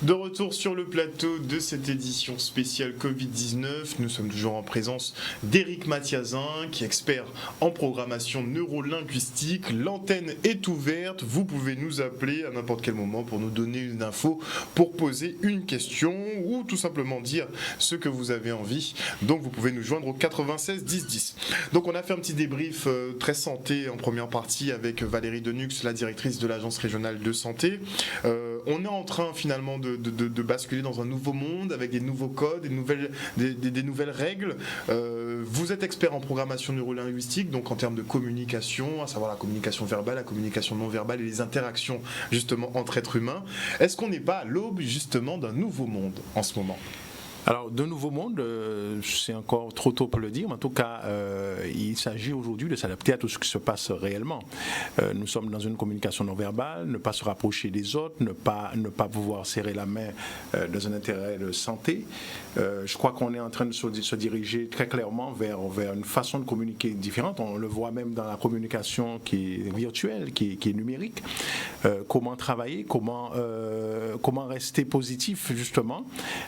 De retour sur le plateau de cette édition spéciale Covid-19, nous sommes toujours en présence d'Éric Mathiazin, qui est expert en programmation neurolinguistique. L'antenne est ouverte, vous pouvez nous appeler à n'importe quel moment pour nous donner une info, pour poser une question ou tout simplement dire ce que vous avez envie. Donc vous pouvez nous joindre au 96 10 10. Donc on a fait un petit débrief très santé en première partie avec Valérie Denux, la directrice de l'Agence régionale de santé. On est en train finalement de basculer dans un nouveau monde avec des nouveaux codes, des nouvelles règles. Vous êtes expert en programmation neurolinguistique, donc en termes de communication, à savoir la communication verbale, la communication non verbale et les interactions justement entre êtres humains. Est-ce qu'on n'est pas à l'aube justement d'un nouveau monde en ce moment ? Alors, de nouveau monde, c'est encore trop tôt pour le dire, mais en tout cas, il s'agit aujourd'hui de s'adapter à tout ce qui se passe réellement. Nous sommes dans une communication non verbale, ne pas se rapprocher des autres, ne pas pouvoir serrer la main dans un intérêt de santé. Je crois qu'on est en train de se diriger très clairement vers une façon de communiquer différente. On le voit même dans la communication qui est virtuelle, qui est numérique. Comment travailler, comment rester positif, justement.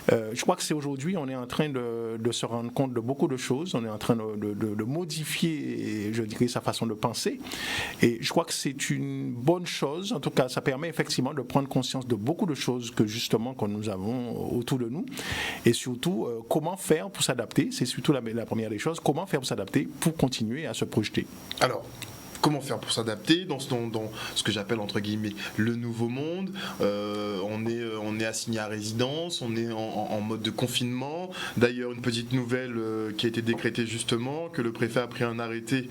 Je crois que c'est aujourd'hui, on est en train de se rendre compte de beaucoup de choses, on est en train de modifier, je dirais, sa façon de penser. Et je crois que c'est une bonne chose, en tout cas, ça permet effectivement de prendre conscience de beaucoup de choses que nous avons autour de nous. Et surtout, comment faire pour s'adapter, c'est surtout la première des choses, comment faire pour s'adapter, pour continuer à se projeter. Alors, comment faire pour s'adapter dans ce que j'appelle entre guillemets le nouveau monde. On est assigné à résidence, on est en mode de confinement. D'ailleurs, une petite nouvelle qui a été décrétée justement, que le préfet a pris un arrêté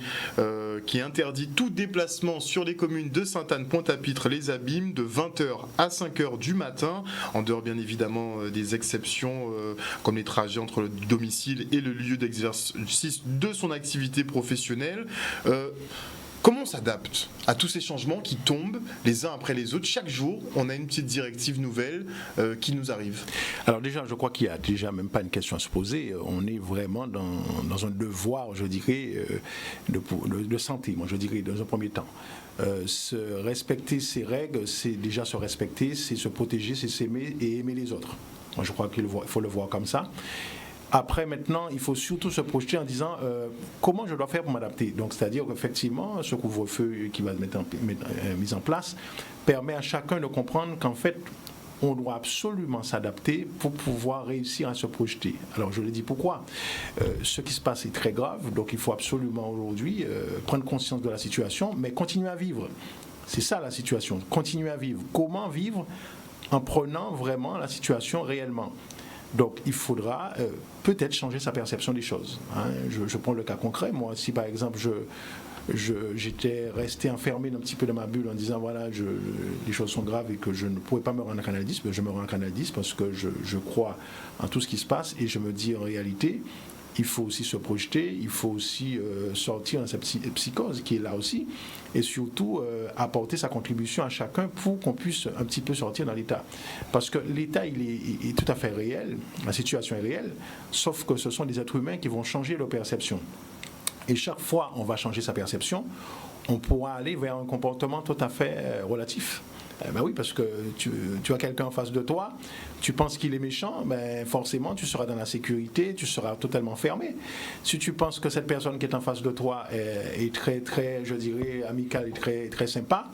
qui interdit tout déplacement sur les communes de Sainte-Anne, Pointe-à-Pitre, les Abîmes de 20h à 5h du matin, en dehors bien évidemment des exceptions comme les trajets entre le domicile et le lieu d'exercice de son activité professionnelle. Comment on s'adapte à tous ces changements qui tombent les uns après les autres ? Chaque jour, on a une petite directive nouvelle qui nous arrive. Alors déjà, je crois qu'il n'y a déjà même pas une question à se poser. On est vraiment dans un devoir, je dirais, de santé, moi je dirais, dans un premier temps. Se respecter ces règles, c'est déjà se respecter, c'est se protéger, c'est s'aimer et aimer les autres. Moi je crois qu'il faut le voir comme ça. Après, maintenant, il faut surtout se projeter en disant comment je dois faire pour m'adapter. Donc, c'est-à-dire qu'effectivement, ce couvre-feu qui va être mis en place permet à chacun de comprendre qu'en fait, on doit absolument s'adapter pour pouvoir réussir à se projeter. Alors, je le dis pourquoi. Ce qui se passe est très grave, donc il faut absolument aujourd'hui prendre conscience de la situation, mais continuer à vivre. C'est ça la situation, continuer à vivre. Comment vivre en prenant vraiment la situation réellement ? Donc, il faudra peut-être changer sa perception des choses. Je prends le cas concret. Moi, si par exemple, j'étais resté enfermé un petit peu dans ma bulle en disant voilà, les choses sont graves et que je ne pourrais pas me rendre en Canal 10, je me rends en Canal 10 parce que je crois en tout ce qui se passe et je me dis en réalité, il faut aussi se projeter, il faut aussi sortir de cette psychose qui est là aussi et surtout apporter sa contribution à chacun pour qu'on puisse un petit peu sortir dans l'état. Parce que l'état, il est tout à fait réel, la situation est réelle, sauf que ce sont des êtres humains qui vont changer leur perception. Et chaque fois on va changer sa perception, on pourra aller vers un comportement tout à fait relatif. Ben oui, parce que tu as quelqu'un en face de toi, tu penses qu'il est méchant, ben forcément tu seras dans la sécurité, tu seras totalement fermé. Si tu penses que cette personne qui est en face de toi est très, très, je dirais, amicale et très, très sympa,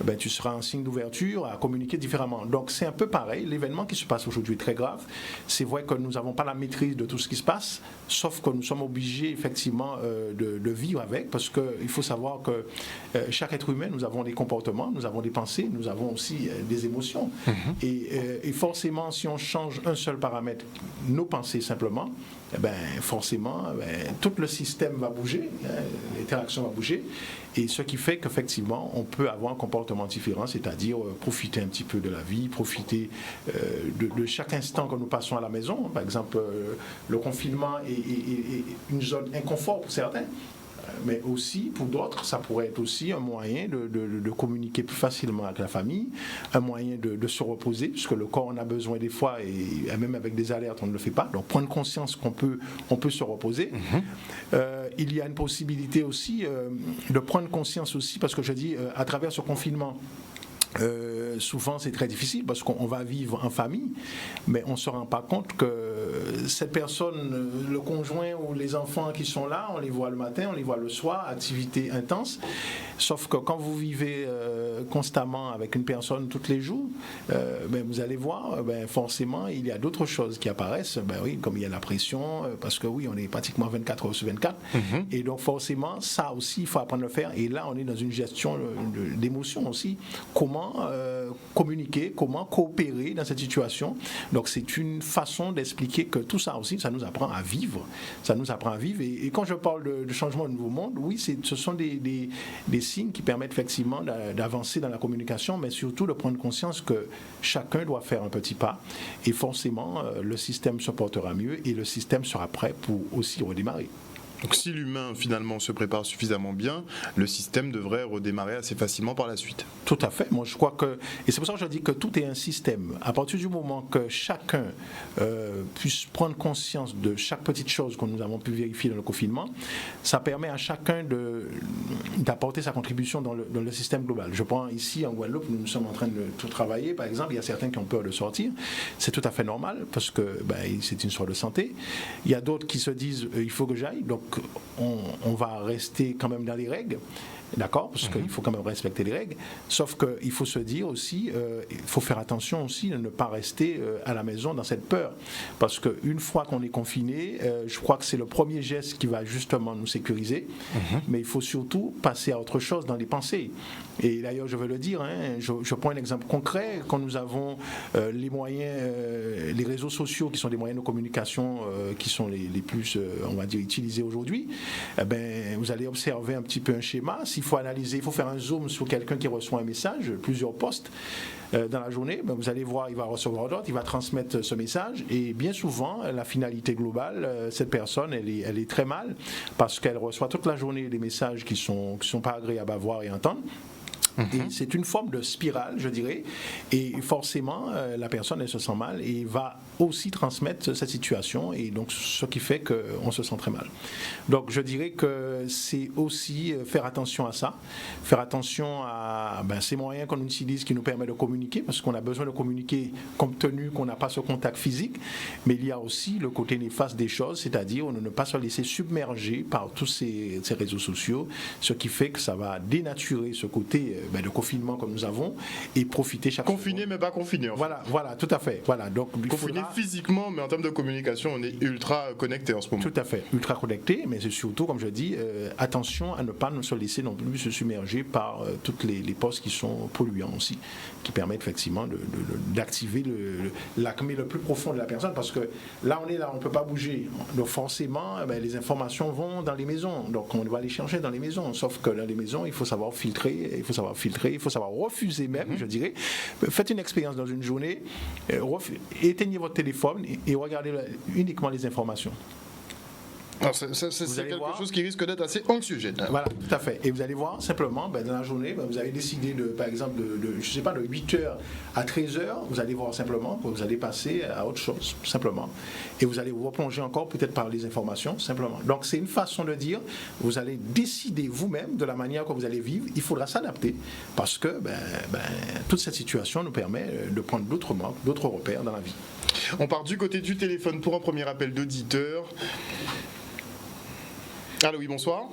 ben, tu seras en signe d'ouverture à communiquer différemment. Donc c'est un peu pareil, l'événement qui se passe aujourd'hui est très grave. C'est vrai que nous n'avons pas la maîtrise de tout ce qui se passe, sauf que nous sommes obligés effectivement de vivre avec, parce qu'il faut savoir que chaque être humain, nous avons des comportements, nous avons des pensées, nous avons aussi des émotions. Et forcément, si on change un seul paramètre, nos pensées simplement, ben, forcément, tout le système va bouger, l'interaction va bouger, et ce qui fait qu'effectivement, on peut avoir un comportement différent, c'est-à-dire profiter un petit peu de la vie, profiter de chaque instant que nous passons à la maison. Par exemple, le confinement est une zone inconfort pour certains, mais aussi pour d'autres, ça pourrait être aussi un moyen de communiquer plus facilement avec la famille, un moyen de se reposer, puisque le corps en a besoin des fois, et même avec des alertes, on ne le fait pas. Donc prendre conscience qu'on peut se reposer. Il y a une possibilité aussi de prendre conscience aussi, parce que je dis, à travers ce confinement, souvent c'est très difficile parce qu'on va vivre en famille, mais on ne se rend pas compte que cette personne, le conjoint ou les enfants qui sont là, on les voit le matin, on les voit le soir, activité intense, sauf que quand vous vivez constamment avec une personne tous les jours, vous allez voir, forcément il y a d'autres choses qui apparaissent, oui, comme il y a la pression, parce que oui, on est pratiquement 24 heures sur 24, et donc forcément ça aussi il faut apprendre à le faire, et là on est dans une gestion d'émotions aussi, comment communiquer, comment coopérer dans cette situation. Donc c'est une façon d'expliquer que tout ça aussi, ça nous apprend à vivre. Ça nous apprend à vivre. Et quand je parle de changement au nouveau monde, oui, ce sont des signes qui permettent effectivement d'avancer dans la communication, mais surtout de prendre conscience que chacun doit faire un petit pas. Et forcément, le système se portera mieux et le système sera prêt pour aussi redémarrer. Donc si l'humain finalement se prépare suffisamment bien, le système devrait redémarrer assez facilement par la suite. Tout à fait. Moi je crois que, et c'est pour ça que je dis que tout est un système. À partir du moment que chacun puisse prendre conscience de chaque petite chose que nous avons pu vérifier dans le confinement, ça permet à chacun d'apporter sa contribution dans le système global. Je prends ici en Guadeloupe, nous sommes en train de tout travailler. Par exemple, il y a certains qui ont peur de sortir. C'est tout à fait normal parce que c'est une histoire de santé. Il y a d'autres qui se disent il faut que j'aille. Donc on va rester quand même dans les règles, d'accord, parce qu'il faut quand même respecter les règles, sauf qu'il faut se dire aussi, il faut faire attention aussi de ne pas rester à la maison dans cette peur, parce qu'une fois qu'on est confiné, je crois que c'est le premier geste qui va justement nous sécuriser, mais il faut surtout passer à autre chose dans les pensées. Et d'ailleurs, je veux le dire, je prends un exemple concret, quand nous avons les moyens, les réseaux sociaux qui sont des moyens de communication qui sont les plus, on va dire, utilisés aujourd'hui, vous allez observer un petit peu un schéma. S'il faut analyser, il faut faire un zoom sur quelqu'un qui reçoit un message, plusieurs posts dans la journée, vous allez voir, il va recevoir d'autres, il va transmettre ce message, et bien souvent, la finalité globale, cette personne, elle est très mal, parce qu'elle reçoit toute la journée des messages qui sont pas agréables à voir et entendre. Et c'est une forme de spirale, je dirais, et forcément, la personne, elle se sent mal et va aussi transmettre cette situation, et donc ce qui fait qu'on se sent très mal. Donc je dirais que c'est aussi faire attention à ça, faire attention à ces moyens qu'on utilise qui nous permettent de communiquer, parce qu'on a besoin de communiquer compte tenu qu'on n'a pas ce contact physique, mais il y a aussi le côté néfaste des choses, c'est-à-dire ne pas se laisser submerger par tous ces réseaux sociaux, ce qui fait que ça va dénaturer ce côté de confinement que nous avons et profiter chaque confiné mais pas confiné. Voilà, tout à fait. Voilà, donc confiné physiquement, mais en termes de communication, on est ultra connecté en ce moment. Tout à fait, ultra connecté, mais c'est surtout, comme je dis, attention à ne pas se laisser non plus se submerger par toutes les postes qui sont polluants aussi, qui permettent effectivement d'activer l'acmé le plus profond de la personne, parce que là on est là, on ne peut pas bouger. Donc forcément, les informations vont dans les maisons, donc on va les chercher dans les maisons, sauf que dans les maisons, il faut savoir filtrer, il faut savoir refuser même, je dirais. Faites une expérience dans une journée, éteignez votre téléphone et regardez uniquement les informations. Alors c'est quelque chose qui risque d'être assez anxiogène. Voilà, tout à fait. Et vous allez voir, simplement, dans la journée, vous avez décidé, par exemple, de 8h à 13h, vous allez voir simplement que vous allez passer à autre chose, simplement. Et vous allez vous replonger encore, peut-être par les informations, simplement. Donc c'est une façon de dire, vous allez décider vous-même de la manière que vous allez vivre. Il faudra s'adapter, parce que toute cette situation nous permet de prendre d'autres repères dans la vie. On part du côté du téléphone pour un premier appel d'auditeur. Allô, oui, bonsoir.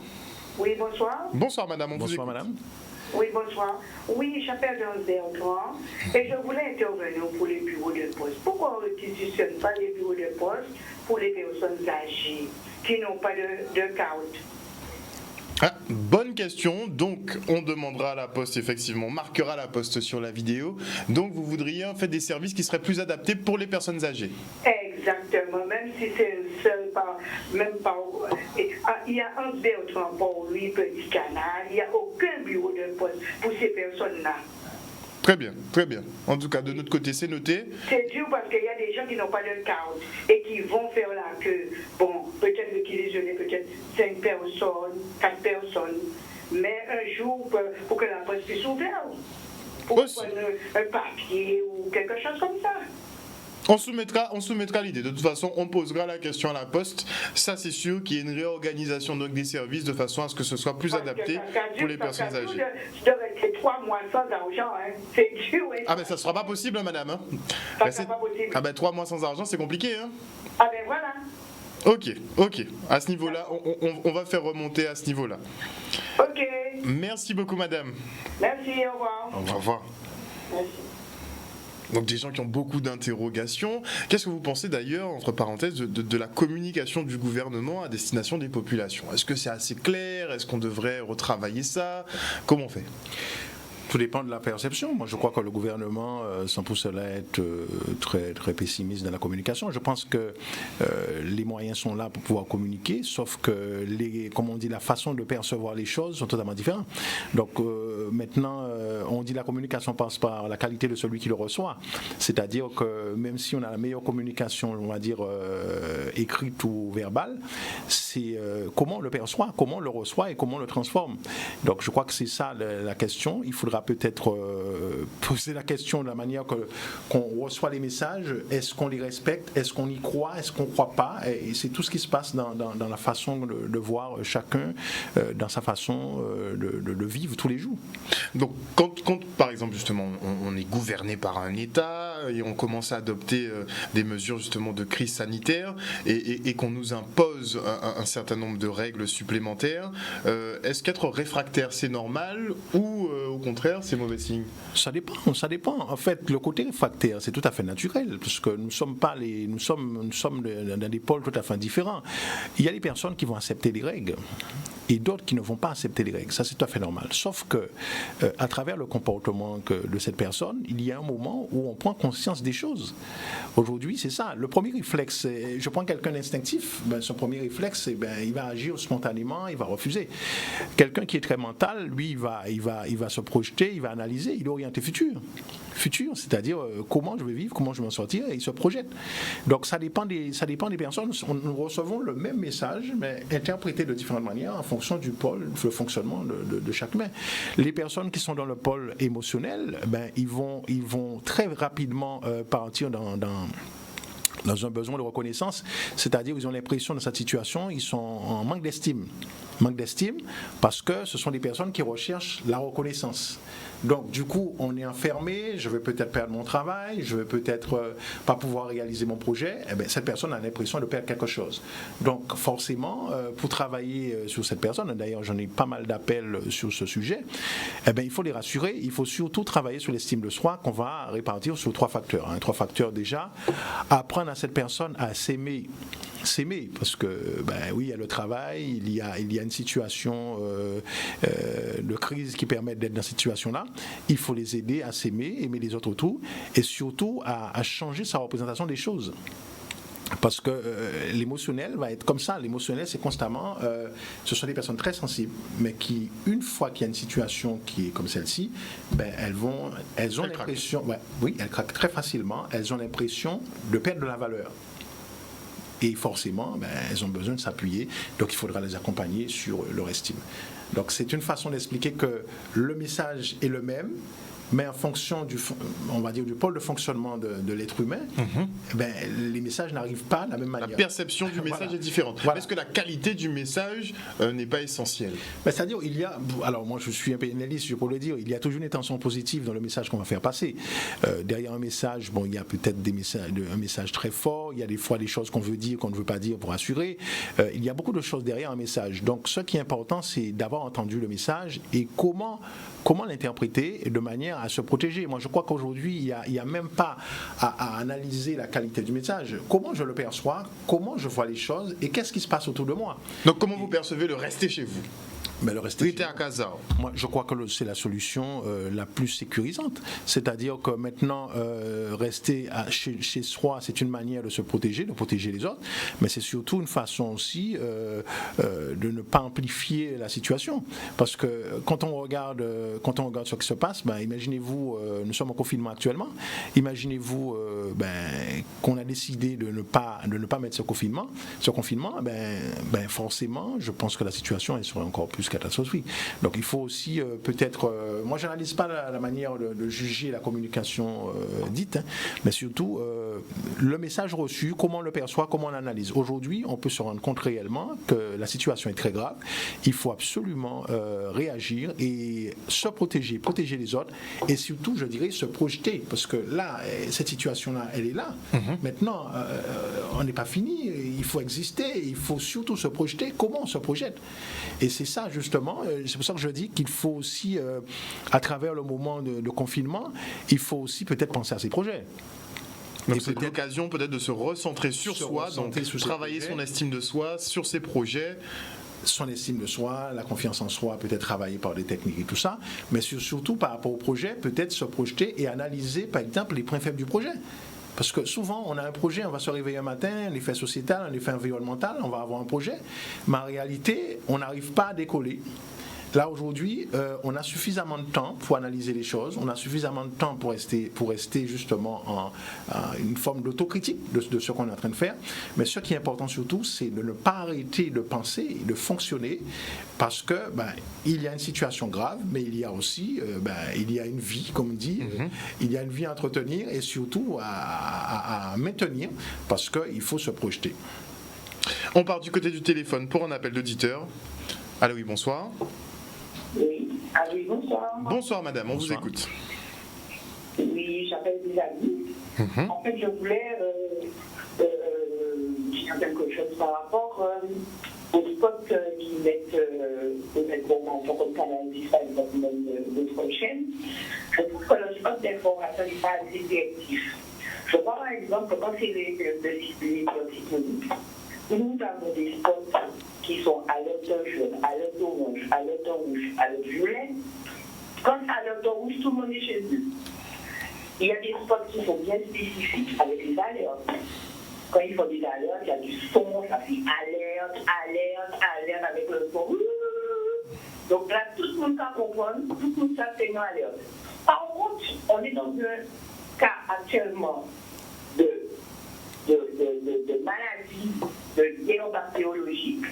Oui, bonsoir. Bonsoir, madame. Bonsoir, madame. Oui, bonsoir. Oui, j'appelle dans Bertrand et je voulais intervenir pour les bureaux de poste. Pourquoi on ne réquisitionne pas les bureaux de poste pour les personnes âgées qui n'ont pas de carte? Bonne question. Donc, on demandera à la Poste, effectivement, marquera la Poste sur la vidéo. Donc, vous voudriez en fait des services qui seraient plus adaptés pour les personnes âgées. Exactement. Même si c'est seul, il y a un Bertrand pour lui, Petit Canal. Il n'y a aucun bureau de poste pour ces personnes-là. Très bien, très bien. En tout cas, de notre côté, c'est noté. C'est dur parce qu'il y a des gens qui n'ont pas de carte et qui vont faire la queue. Bon, peut-être réquisitionner peut-être 5 personnes, 4 personnes, mais un jour pour que la poste puisse ouvrir, pour prendre un papier ou quelque chose comme ça. On soumettra l'idée. De toute façon, on posera la question à la Poste. Ça, c'est sûr qu'il y ait une réorganisation donc, des services de façon à ce que ce soit plus adapté pour les personnes âgées. Je devrais rester 3 mois sans argent. Hein. C'est dur. Hein. Ah ben, ça ne sera pas possible, madame. Hein. Ça sera pas possible. Ah ben, 3 mois sans argent, c'est compliqué. Hein. Ah ben voilà. Ok. À ce niveau-là, on va faire remonter à ce niveau-là. Ok. Merci beaucoup, madame. Merci, au revoir. Au revoir. Merci. Donc des gens qui ont beaucoup d'interrogations. Qu'est-ce que vous pensez d'ailleurs, entre parenthèses, de la communication du gouvernement à destination des populations? Est-ce que c'est assez clair? Est-ce qu'on devrait retravailler ça? Comment on fait? Tout dépend de la perception. Moi, je crois que le gouvernement, sans pour cela être très, très pessimiste dans la communication, je pense que les moyens sont là pour pouvoir communiquer, sauf que, comme on dit, la façon de percevoir les choses sont totalement différentes. Donc maintenant, on dit la communication passe par la qualité de celui qui le reçoit. C'est-à-dire que même si on a la meilleure communication, on va dire, écrite ou verbale, c'est comment on le perçoit, comment on le reçoit et comment on le transforme. Donc je crois que c'est ça la question. Il faudra peut-être poser la question de la manière qu'on reçoit les messages. Est-ce qu'on les respecte? Est-ce qu'on y croit? Est-ce qu'on ne croit pas? Et c'est tout ce qui se passe dans la façon de voir chacun, dans sa façon de vivre tous les jours. Donc quand par exemple justement on est gouverné par un État et on commence à adopter des mesures justement de crise sanitaire et qu'on nous impose un certain nombre de règles supplémentaires, est-ce qu'être réfractaire c'est normal ou au contraire c'est mauvais signe? Ça dépend. En fait, le côté réfractaire, c'est tout à fait naturel, parce que nous sommes dans des pôles tout à fait différents. Il y a des personnes qui vont accepter les règles et d'autres qui ne vont pas accepter les règles. Ça, c'est tout à fait normal. Sauf que, à travers le comportement de cette personne, il y a un moment où on prend conscience des choses. Aujourd'hui, c'est ça. Le premier réflexe, je prends quelqu'un d'instinctif, son premier réflexe, il va agir spontanément, il va refuser. Quelqu'un qui est très mental, lui, il va se projeter, il va analyser, il est orienté futur, c'est-à-dire comment je vais vivre, comment je vais m'en sortir, et il se projette. Donc ça dépend des personnes. Nous recevons le même message, mais interprété de différentes manières en fonction du pôle, le fonctionnement de chaque humain. Les personnes qui sont dans le pôle émotionnel, ils vont très rapidement partir dans un besoin de reconnaissance, c'est-à-dire ils ont l'impression dans cette situation, ils sont en manque d'estime parce que ce sont des personnes qui recherchent la reconnaissance. Donc du coup, on est enfermé, je vais peut-être perdre mon travail, je vais peut-être pas pouvoir réaliser mon projet, cette personne a l'impression de perdre quelque chose. Donc forcément, pour travailler sur cette personne, d'ailleurs j'en ai pas mal d'appels sur ce sujet, il faut les rassurer, il faut surtout travailler sur l'estime de soi qu'on va répartir sur 3 facteurs. 3 facteurs déjà, apprendre à cette personne à s'aimer, parce que oui, il y a le travail, il y a une situation de crise qui permet d'être dans cette situation-là. Il faut les aider à s'aimer, aimer les autres autour, et surtout à changer sa représentation des choses. Parce que l'émotionnel va être comme ça. L'émotionnel, c'est constamment... ce sont des personnes très sensibles, mais qui, une fois qu'il y a une situation qui est comme celle-ci, elles ont l'impression... oui, elles craquent très facilement. Elles ont l'impression de perdre de la valeur. Et forcément, elles ont besoin de s'appuyer. Donc, il faudra les accompagner sur leur estime. Donc, c'est une façon d'expliquer que le message est le même, mais en fonction du pôle de fonctionnement de l'être humain, les messages n'arrivent pas de la même manière. La perception du message est différente. Voilà. Est-ce que la qualité du message n'est pas essentielle? C'est-à-dire, alors moi je suis un pénaliste, je peux le dire, il y a toujours une intention positive dans le message qu'on va faire passer. Derrière un message, il y a peut-être un message très fort, il y a des fois des choses qu'on veut dire, qu'on ne veut pas dire pour assurer. Il y a beaucoup de choses derrière un message. Donc ce qui est important, c'est d'avoir entendu le message et comment l'interpréter de manière à se protéger. Moi, je crois qu'aujourd'hui, il n'y a même pas à analyser la qualité du message. Comment je le perçois, comment je vois les choses et qu'est-ce qui se passe autour de moi. Donc, comment vous percevez le rester chez vous? Le rester à casa. Moi, je crois que c'est la solution la plus sécurisante. C'est-à-dire que maintenant, rester chez soi, c'est une manière de se protéger, de protéger les autres, mais c'est surtout une façon aussi de ne pas amplifier la situation. Parce que quand on regarde ce qui se passe, imaginez-vous, nous sommes en confinement actuellement, imaginez-vous qu'on a décidé de ne pas mettre ce confinement, forcément, je pense que la situation elle serait encore plus plus catastrophique. Donc il faut aussi peut-être, moi je n'analyse pas la manière de juger la communication dite, hein, mais surtout le message reçu, comment on le perçoit, comment on l'analyse. Aujourd'hui, on peut se rendre compte réellement que la situation est très grave. Il faut absolument réagir et se protéger les autres et surtout, je dirais, se projeter parce que là, cette situation-là, elle est là. Maintenant, on n'est pas fini, il faut exister, il faut surtout se projeter. Comment on se projette? Et c'est ça, justement, c'est pour ça que je dis qu'il faut aussi, à travers le moment de confinement, il faut aussi peut-être penser à ces projets. Donc c'est l'occasion peut-être de se recentrer sur soi, donc travailler son estime de soi, sur ses projets. Son estime de soi, la confiance en soi, peut-être travailler par des techniques et tout ça, mais surtout par rapport au projet, peut-être se projeter et analyser par exemple les points faibles du projet. Parce que souvent, on a un projet, on va se réveiller un matin, l'effet sociétal, l'effet environnemental, on va avoir un projet, mais en réalité, on n'arrive pas à décoller. Là, aujourd'hui, on a suffisamment de temps pour analyser les choses, on a suffisamment de temps pour rester justement en une forme d'autocritique de ce qu'on est en train de faire. Mais ce qui est important surtout, c'est de ne pas arrêter de penser et de fonctionner parce que il y a une situation grave, mais il y a aussi il y a une vie, comme on dit, il y a une vie à entretenir et surtout à maintenir parce qu'il faut se projeter. On part du côté du téléphone pour un appel d'auditeur. Allô, oui, bonsoir. Oui, bonsoir. Bonsoir madame, on vous écoute. Oui, j'appelle des amis. En fait, je voulais dire quelque chose par rapport aux spots qui mettent peut-être comme Canal 10, par exemple, d'autres chaînes. Je trouve que le spot d'information n'est pas assez directif. Je vois par exemple quand c'est les cyclistes, nous avons des spots qui sont alerte jaune, alerte orange, alerte rouge, alerte violet. Quand c'est alerte rouge, tout le monde est chez eux. Il y a des spots qui sont bien spécifiques avec les alertes. Quand ils font des alertes, il y a du son, ça fait alerte, alerte, alerte avec le son. Donc là, tout le monde peut comprendre, tout le monde sait une alerte. Par contre, on est dans un cas actuellement de maladie, de guerre bactériologique.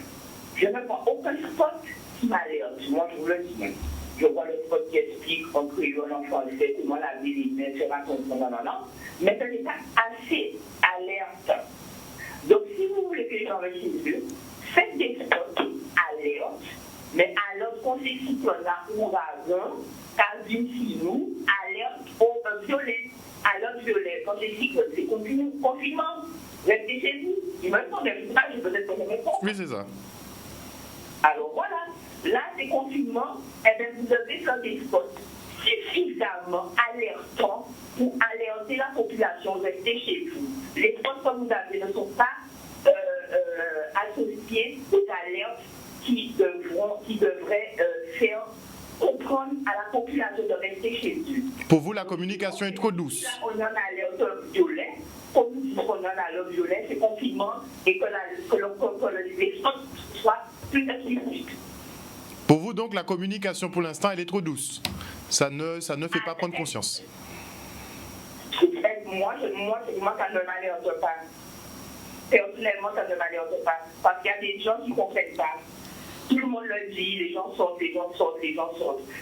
Je ne vois aucun spot qui m'alerte. Moi, je vous le dis. Je vois le spot qui explique en créole, en français, comment la vie est, etc. Mais ce n'est pas assez alerte. Donc, si vous voulez que les gens restent chez eux, faites des spots alertes, mais alerte qu'on sait cyclone là, ouragan, casine sinou, alerte au violet. Alerte violet, quand c'est cyclone, c'est confinement. Restez chez vous. Il me répond, je peut-être que je réponds. Oui, c'est ça. Alors voilà, là c'est confinement, et bien vous devez faire des spots suffisamment alertants pour alerter la population, rester chez vous. Les spots que vous avez ne sont pas associés aux alertes qui devraient faire comprendre à la population de rester chez eux. Pour vous, la communication est trop douce. Là, on en a alerte violet. Comme nous disons qu'on en a alerte violet, c'est confinement et que les spots soient plus explicites. Pour vous, donc, la communication, pour l'instant, elle est trop douce. Ça ne fait pas prendre conscience. Moi, ça ne m'alerte pas. Personnellement, ça ne m'alerte pas. Parce qu'il y a des gens qui ne comprennent pas. Tout le monde le dit, les gens sortent.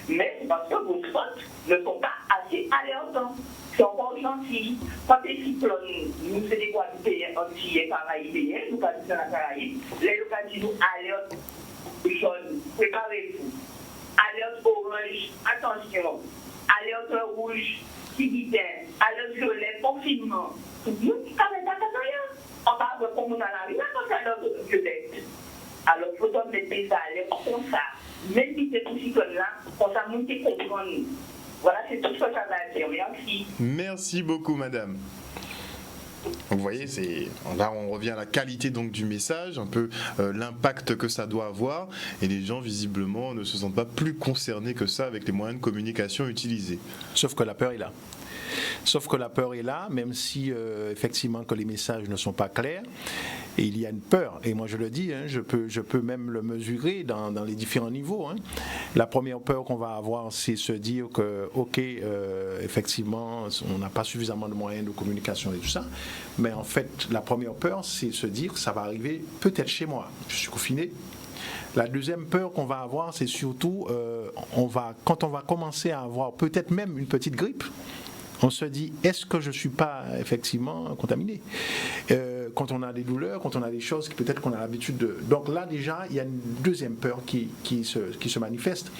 Mais c'est parce que vos spots ne sont pas assez alertants. C'est encore gentil. Quand les cyclones, nous c'est des Guadeloupéens, Antillais, Caraïbéens, nous pas dans la Caraïbe, les localités nous alertent jaune, préparez-vous. Alerte orange, attention. Alerte rouge, civitaire. Alerte violet, confinement. Nous, quand même pas rien. On va voir comment on a la vie, quand c'est alerte violette. Alors, il faut donc mettre des alertes comme ça. Même si c'est tout cyclone-là, on s'en monte et comprendre. Voilà, c'est tout ce que ça va dire. Merci. Merci beaucoup, madame. Vous voyez, là on revient à la qualité donc du message, un peu l'impact que ça doit avoir, et les gens visiblement ne se sentent pas plus concernés que ça avec les moyens de communication utilisés. Sauf que la peur est là. Sauf que la peur est là, même si effectivement que les messages ne sont pas clairs, et il y a une peur. Et moi je le dis, je peux même le mesurer dans les différents niveaux. La première peur qu'on va avoir, c'est se dire que, effectivement, on n'a pas suffisamment de moyens de communication et tout ça. Mais en fait, la première peur, c'est se dire que ça va arriver peut-être chez moi. Je suis confiné. La deuxième peur qu'on va avoir, c'est surtout quand on va commencer à avoir peut-être même une petite grippe, on se dit, est-ce que je ne suis pas effectivement contaminé ? Quand on a des douleurs, quand on a des choses que peut-être qu'on a l'habitude de... Donc là, déjà, il y a une deuxième peur qui se manifeste.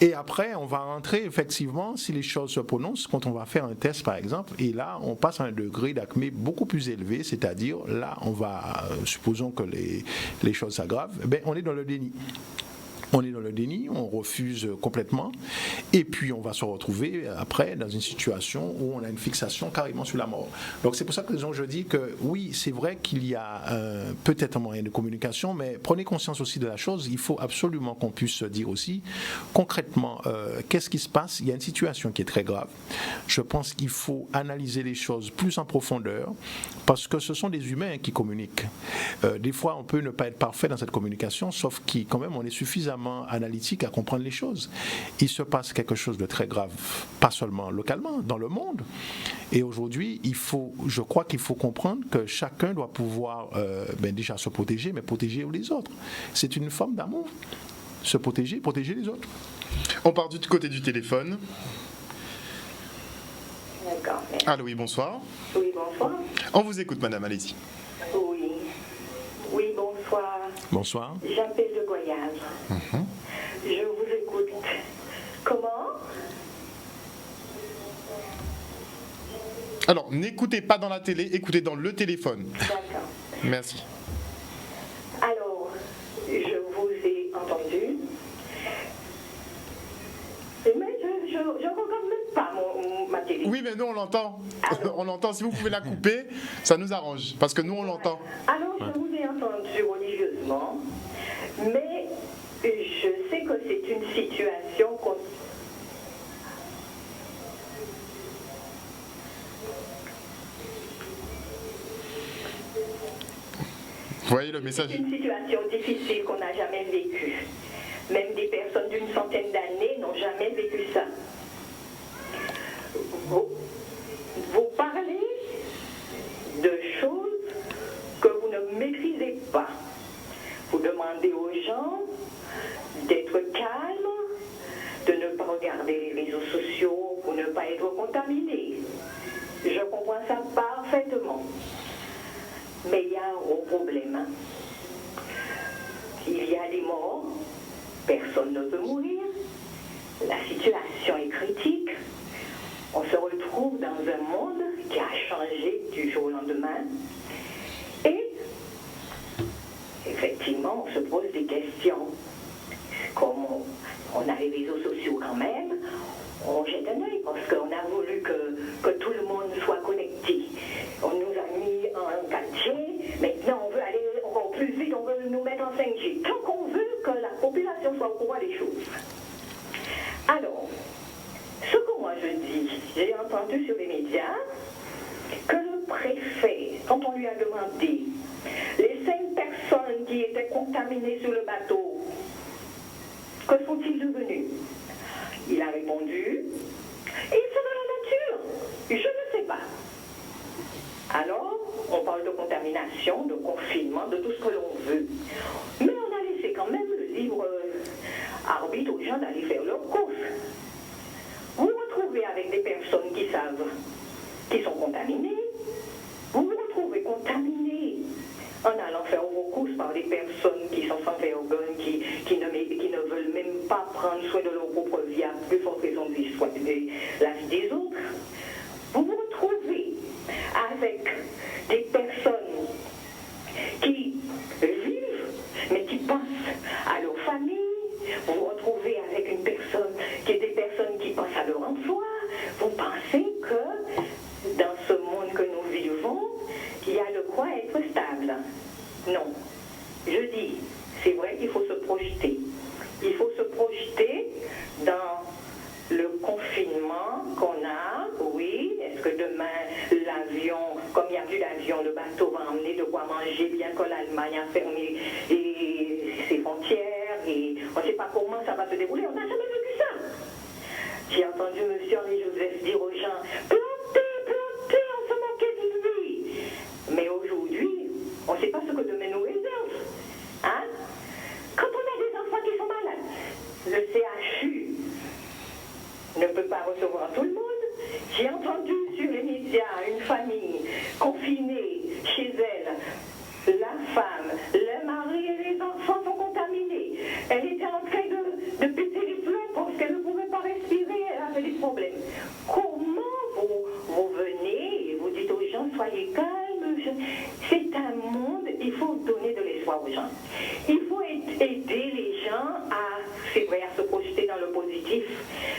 Et après, on va rentrer effectivement, si les choses se prononcent, quand on va faire un test par exemple, et là, on passe à un degré d'acmé beaucoup plus élevé, c'est-à-dire, là, on va, supposons que les choses s'aggravent, on est dans le déni. On est dans le déni, on refuse complètement, et puis on va se retrouver après dans une situation où on a une fixation carrément sur la mort. Donc c'est pour ça que je dis que oui, c'est vrai qu'il y a peut-être un moyen de communication, mais prenez conscience aussi de la chose, il faut absolument qu'on puisse se dire aussi concrètement qu'est-ce qui se passe. Il y a une situation qui est très grave. Je pense qu'il faut analyser les choses plus en profondeur, parce que ce sont des humains qui communiquent. Des fois, on peut ne pas être parfait dans cette communication, sauf que quand même on est suffisamment analytique à comprendre les choses. Il se passe quelque chose de très grave, pas seulement localement, dans le monde. Et aujourd'hui, je crois qu'il faut comprendre que chacun doit pouvoir déjà se protéger, mais protéger les autres. C'est une forme d'amour. Se protéger, protéger les autres. On part du côté du téléphone. D'accord. Allô, oui, bonsoir. Oui, bonsoir. On vous écoute, madame, allez-y. Oui. Oui, bonsoir. Bonsoir. J'appelle de Goyave. Je vous écoute. Comment ? Alors, n'écoutez pas dans la télé, écoutez dans le téléphone. D'accord. Merci. Alors, je vous ai entendu. Mais je ne regarde même pas ma télé. Oui, mais nous, on l'entend. On l'entend. Si vous pouvez la couper, ça nous arrange. Parce que nous, on l'entend. Alors, je vous ai entendu religieusement, mais je sais que c'est une situation qu'on... Vous voyez le message ? C'est une situation difficile qu'on n'a jamais vécue. Même des personnes d'une centaine d'années n'ont jamais vécu ça. Vous parlez de choses que vous ne maîtrisez pas. Vous demandez aux gens d'être calmes, de ne pas regarder les réseaux sociaux pour ne pas être contaminés. Je comprends ça parfaitement. Mais il y a un gros problème. Il y a des morts, personne ne peut mourir, la situation est critique, on se retrouve dans un monde qui a changé du jour au lendemain et effectivement on se pose des questions. Comme on a les réseaux sociaux quand même, on jette un œil parce qu'on a voulu que tout le monde soit connecté. On nous a mis en 4G, maintenant on veut aller encore plus vite, on veut nous mettre en 5G. Tant qu'on veut que la population soit au courant des choses. Alors, ce que moi je dis, j'ai entendu sur les médias que le préfet, quand on lui a demandé les 5 personnes qui étaient contaminées sur le bateau, que sont-ils devenus? Il a répondu, ils sont dans la nature, je ne sais pas. Alors, on parle de contamination, de confinement, de tout ce que l'on veut. Mais on a laissé quand même le libre arbitre aux gens d'aller faire leurs courses. Vous vous retrouvez avec des personnes qui savent qui sont contaminées. Vous vous retrouvez contaminés en allant faire vos courses par des personnes qui sont sans vergogne, qui ne veulent même pas prendre soin de leur propre vie, à plus forte raison de la vie des autres. Vous vous retrouvez avec des personnes qui vivent, mais qui pensent à leur famille. Vous vous retrouvez avec des personnes qui pensent à leur emploi. Vous pensez que dans ce monde que nous vivons, il y a de quoi être stable. Non. Je dis, c'est vrai qu'il faut se projeter. Il faut se projeter dans le confinement qu'on a, oui. Est-ce que demain, l'avion, comme il n'y a plus d'avion, le bateau va emmener de quoi manger, bien que l'Allemagne a fermé ses frontières, et on ne sait pas comment ça va se dérouler. On n'a jamais vécu ça. J'ai entendu M. Henri Joseph dire aux gens, plantez, on se moquait de lui. Mais aujourd'hui, on ne sait pas ce que demain nous réserve. Hein? Quand faut donner de l'espoir aux gens. Il faut aider les gens c'est vrai, à se projeter dans le positif.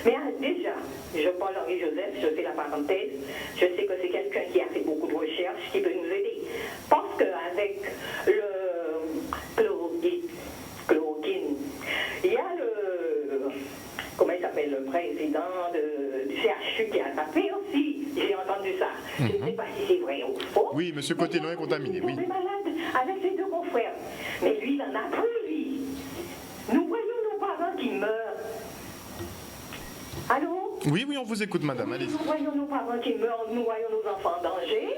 Mais déjà, je parle d'Henri Joseph, je fais la parenthèse, je sais que c'est quelqu'un qui a fait beaucoup de recherches, qui peut nous aider. Parce qu'avec le chloroquine, il y a comment il s'appelle, le président du CHU qui a tapé aussi. J'ai entendu ça. Je ne sais pas si c'est vrai ou faux. Oui, M. Cotillon est contaminé, oui. Il est malade avec ses deux confrères. Mais lui, il en a plus, lui. Nous voyons nos parents qui meurent. Allô? Oui, on vous écoute, madame, allez-y. Nous voyons nos parents qui meurent, nous voyons nos enfants en danger.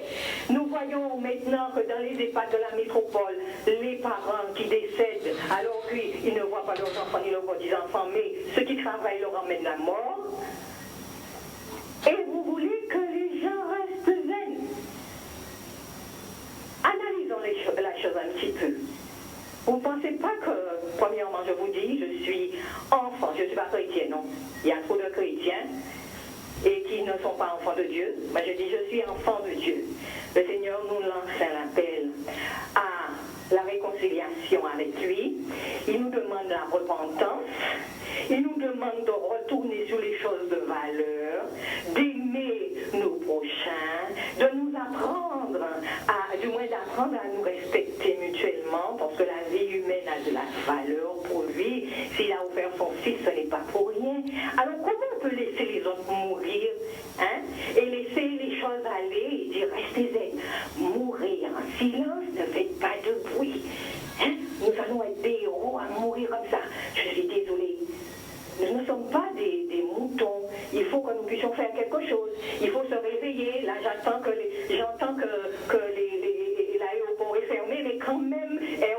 Nous voyons maintenant que dans les EHPAD de la métropole, les parents qui décèdent, alors qu'ils ne voient pas leurs enfants ni leurs petits-enfants, mais ceux qui travaillent leur emmènent la mort. Et vous voulez que les gens restent zen. Analysons la chose un petit peu. Vous ne pensez pas que, premièrement, je vous dis, je suis enfant, je ne suis pas chrétien, non. Il y a trop de chrétiens et qui ne sont pas enfants de Dieu. Moi, je dis, je suis enfant de Dieu. Le Seigneur nous lance un appel à la réconciliation avec lui. Il nous demande la repentance. Il nous demande de retourner sur les choses de valeur, d'aimer nos prochains, de nous apprendre, du moins d'apprendre à nous respecter mutuellement, parce que la vie humaine a de la valeur pour lui. S'il a offert son fils, ce n'est pas pour rien. Alors comment on peut laisser les autres mourir, hein, et laisser les choses aller et dire restez zen, mourir en silence, ne faites pas de bruit. Hein? Nous allons être des héros à mourir comme ça. Je suis désolée. Nous ne sommes pas des moutons. Il faut que nous puissions faire quelque chose. Il faut se réveiller. Là, j'entends que l'aéroport est fermé, mais quand même, Air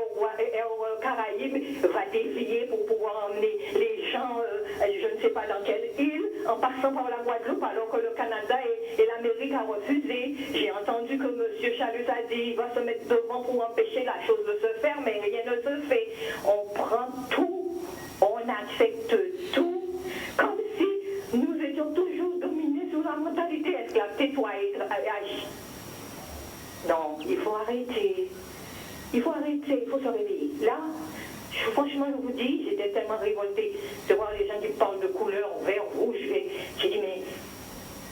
Caraïbes va dévier pour pouvoir emmener les gens, je ne sais pas dans quelle île, en passant par la Guadeloupe, alors que le Canada et l'Amérique a refusé. J'ai entendu que M. Chalus a dit qu'il va se mettre devant pour empêcher la chose de se faire, mais rien ne se fait. On prend tout, on accepte tout, comme si nous étions toujours dominés sous la mentalité esclave. Tais-toi et agis. Non, il faut arrêter. Il faut arrêter, il faut se réveiller. Là, franchement, je vous dis, j'étais tellement révoltée de voir les gens qui parlent de couleur, vert, rouge. J'ai dit, mais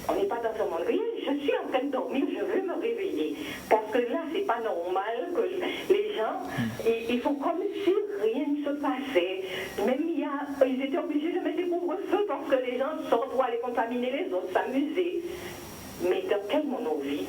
on n'est pas dans un monde réel. Je suis en train de dormir, je veux me réveiller. Parce que là, c'est pas normal que les gens, ils font comme si rien ne se passait. Même ils étaient obligés de mettre des couvre-feux parce que les gens sortent pour aller contaminer les autres, s'amuser. Mais dans quel monde on vit?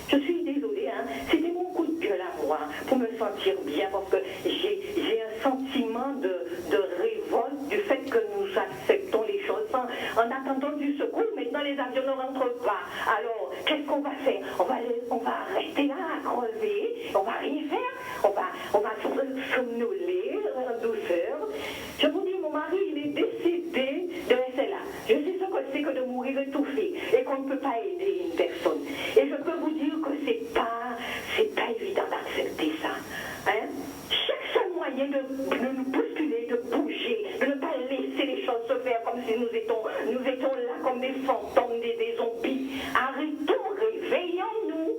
Je suis désolée, hein. C'était mon coup de gueule à moi pour me sentir bien parce que j'ai un sentiment de révolte du fait que nous acceptons les choses en attendant du secours. Maintenant, les avions ne rentrent pas. Alors, qu'est-ce qu'on va faire? On va rester là à crever, on va rien faire, on va somnoler en douceur. Je vous dis, mon mari, il est décidé de rester là. Je sais ce que c'est que de mourir étouffé et qu'on ne peut pas aider une personne. Et je peux vous dire que c'est pas évident d'accepter ça. Hein? Cherche un moyen de nous bousculer, de bouger, de ne pas laisser les choses se faire comme si nous étions là comme des fantômes, des zombies. Arrêtons, réveillons-nous.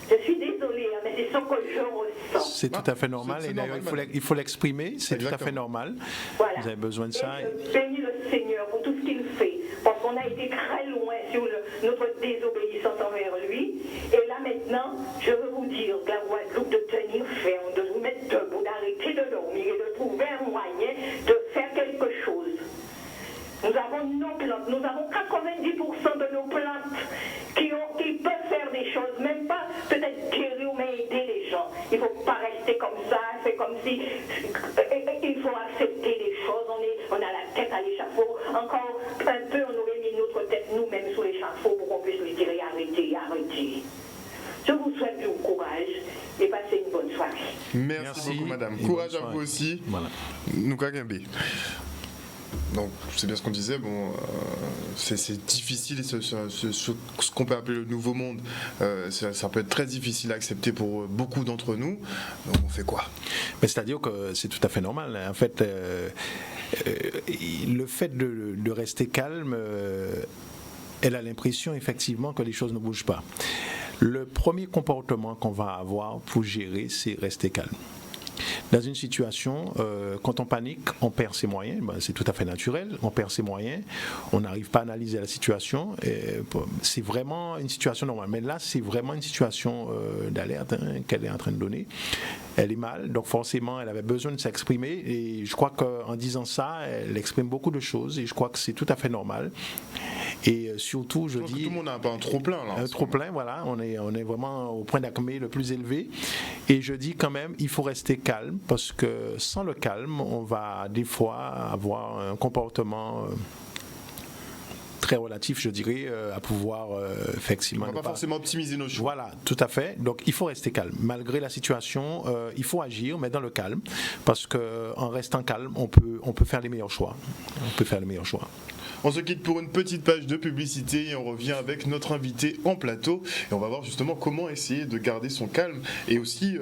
Je suis désolée, mais c'est ce que je ressens. C'est tout à fait normal, et d'ailleurs il faut l'exprimer, c'est tout à fait normal. Voilà. Vous avez besoin de ça. Et je bénis le Seigneur pour tout ce qu'il fait, parce qu'on a été très loin sur notre désobéissance envers lui. Et là maintenant, je veux vous dire, la Guadeloupe, de tenir ferme, de nous mettre debout, d'arrêter de dormir et de trouver un moyen de faire quelque chose. Nous avons nos plantes, nous avons 90% de nos plantes qui peuvent faire des choses, même pas peut-être guérir, mais aider les gens. Il ne faut pas rester comme ça, c'est comme si il faut accepter les choses, on a la tête à l'échafaud. Encore un peu, on aurait mis notre tête nous-mêmes sous l'échafaud pour qu'on puisse lui dire arrêtez, arrêtez. Je vous souhaite du courage et passez une bonne soirée. Merci beaucoup, madame. Courage à vous aussi. Voilà. Nous Donc, c'est bien ce qu'on disait, c'est difficile, ce qu'on peut appeler le nouveau monde, ça peut être très difficile à accepter pour beaucoup d'entre nous, donc on fait quoi? Mais c'est-à-dire que c'est tout à fait normal. En fait, le fait de rester calme, elle a l'impression effectivement que les choses ne bougent pas. Le premier comportement qu'on va avoir pour gérer, c'est rester calme. Dans une situation, quand on panique, on perd ses moyens, c'est tout à fait naturel, on perd ses moyens, on n'arrive pas à analyser la situation, c'est vraiment une situation normale. Mais là, c'est vraiment une situation d'alerte qu'elle est en train de donner. Elle est mal, donc forcément, elle avait besoin de s'exprimer, et je crois qu'en disant ça, elle exprime beaucoup de choses, et je crois que c'est tout à fait normal. Et surtout, je dis... tout le monde a un peu un trop-plein, là. Un trop-plein, voilà, on est vraiment au point d'acmé le plus élevé. Et je dis quand même, il faut rester calme, parce que sans le calme, on va des fois avoir un comportement très relatif, je dirais, à pouvoir effectivement... On ne va pas forcément optimiser nos choix. Voilà, tout à fait. Donc il faut rester calme. Malgré la situation, il faut agir, mais dans le calme, parce qu'en restant calme, on peut faire les meilleurs choix. On peut faire les meilleurs choix. On se quitte pour une petite page de publicité et on revient avec notre invité en plateau. Et on va voir justement comment essayer de garder son calme et aussi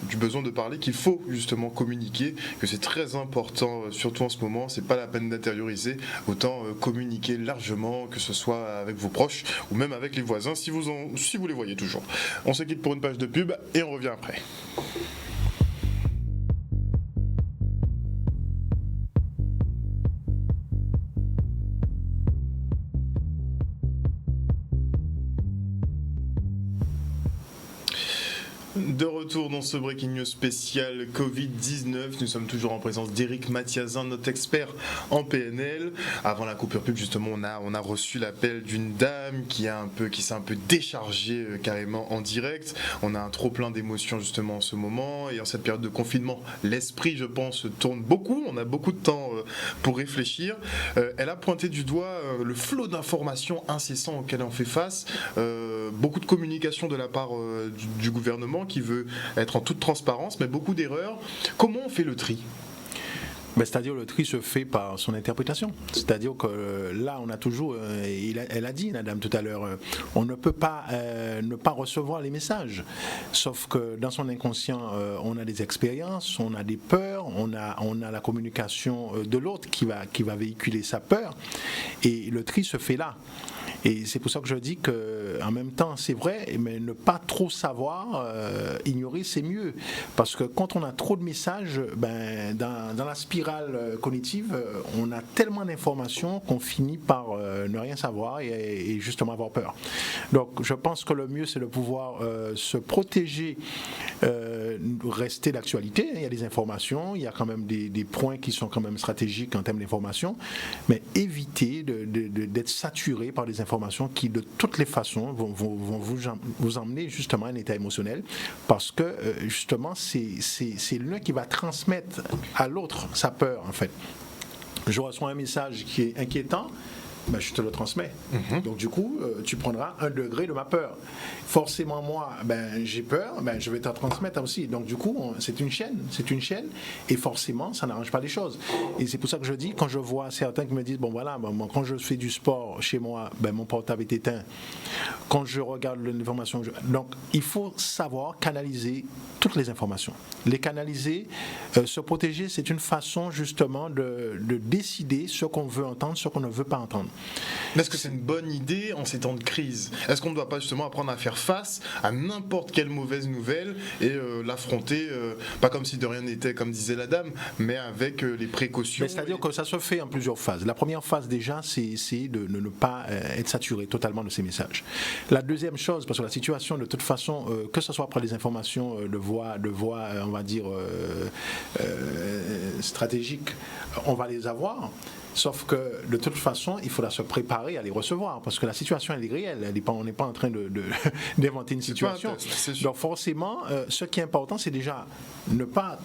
du besoin de parler qu'il faut justement communiquer, que c'est très important, surtout en ce moment. C'est pas la peine d'intérioriser, autant communiquer largement, que ce soit avec vos proches ou même avec les voisins si vous les voyez toujours. On se quitte pour une page de pub et on revient après. De retour dans ce Breaking News spécial Covid-19, nous sommes toujours en présence d'Éric Mathiazin, notre expert en PNL. Avant la coupure pub, justement, on a reçu l'appel d'une dame qui s'est un peu déchargée carrément en direct. On a un trop plein d'émotions justement en ce moment, et en cette période de confinement, l'esprit, je pense, tourne beaucoup. On a beaucoup de temps pour réfléchir. Elle a pointé du doigt le flot d'informations incessant auquel on fait face, beaucoup de communication de la part du gouvernement qui veut être en toute transparence, mais beaucoup d'erreurs. Comment on fait le tri ? C'est-à-dire le tri se fait par son interprétation. C'est-à-dire que là, on a toujours, elle a dit, madame, tout à l'heure, on ne peut pas ne pas recevoir les messages. Sauf que dans son inconscient, on a des expériences, on a des peurs, on a la communication de l'autre qui va véhiculer sa peur. Et le tri se fait là. Et c'est pour ça que je dis qu'en même temps, c'est vrai, mais ne pas trop savoir, ignorer, c'est mieux. Parce que quand on a trop de messages, dans la spirale cognitive, on a tellement d'informations qu'on finit par ne rien savoir et justement avoir peur. Donc je pense que le mieux, c'est de pouvoir se protéger, rester d'actualité. Il y a des informations, il y a quand même des points qui sont quand même stratégiques en termes d'information, mais éviter d'être saturé par des informations qui de toutes les façons vont vous emmener justement à un état émotionnel, parce que justement c'est l'un qui va transmettre à l'autre sa peur en fait. Je reçois un message qui est inquiétant, je te le transmets. Donc du coup, tu prendras 1 degré de ma peur. Forcément, moi, j'ai peur, je vais te transmettre aussi. Donc du coup, c'est une chaîne, et forcément, ça n'arrange pas les choses. Et c'est pour ça que je dis, quand je vois certains qui me disent, quand je fais du sport chez moi, mon portable est éteint. Quand je regarde l'information, donc il faut savoir canaliser toutes les informations. Les canaliser, se protéger, c'est une façon justement de décider ce qu'on veut entendre, ce qu'on ne veut pas entendre. Mais est-ce que c'est une bonne idée en ces temps de crise ? Est-ce qu'on ne doit pas justement apprendre à faire face à n'importe quelle mauvaise nouvelle et l'affronter, pas comme si de rien n'était, comme disait la dame, mais avec les précautions? C'est-à-dire que ça se fait en plusieurs phases. La première phase déjà, c'est essayer de ne pas être saturé totalement de ces messages. La deuxième chose, parce que la situation de toute façon, que ce soit après les informations de voix, on va dire, stratégiques, on va les avoir. Sauf que de toute façon, il faudra se préparer à les recevoir, parce que la situation elle est réelle, on n'est pas en train d'inventer une situation. Donc forcément, ce qui est important, c'est déjà ne pas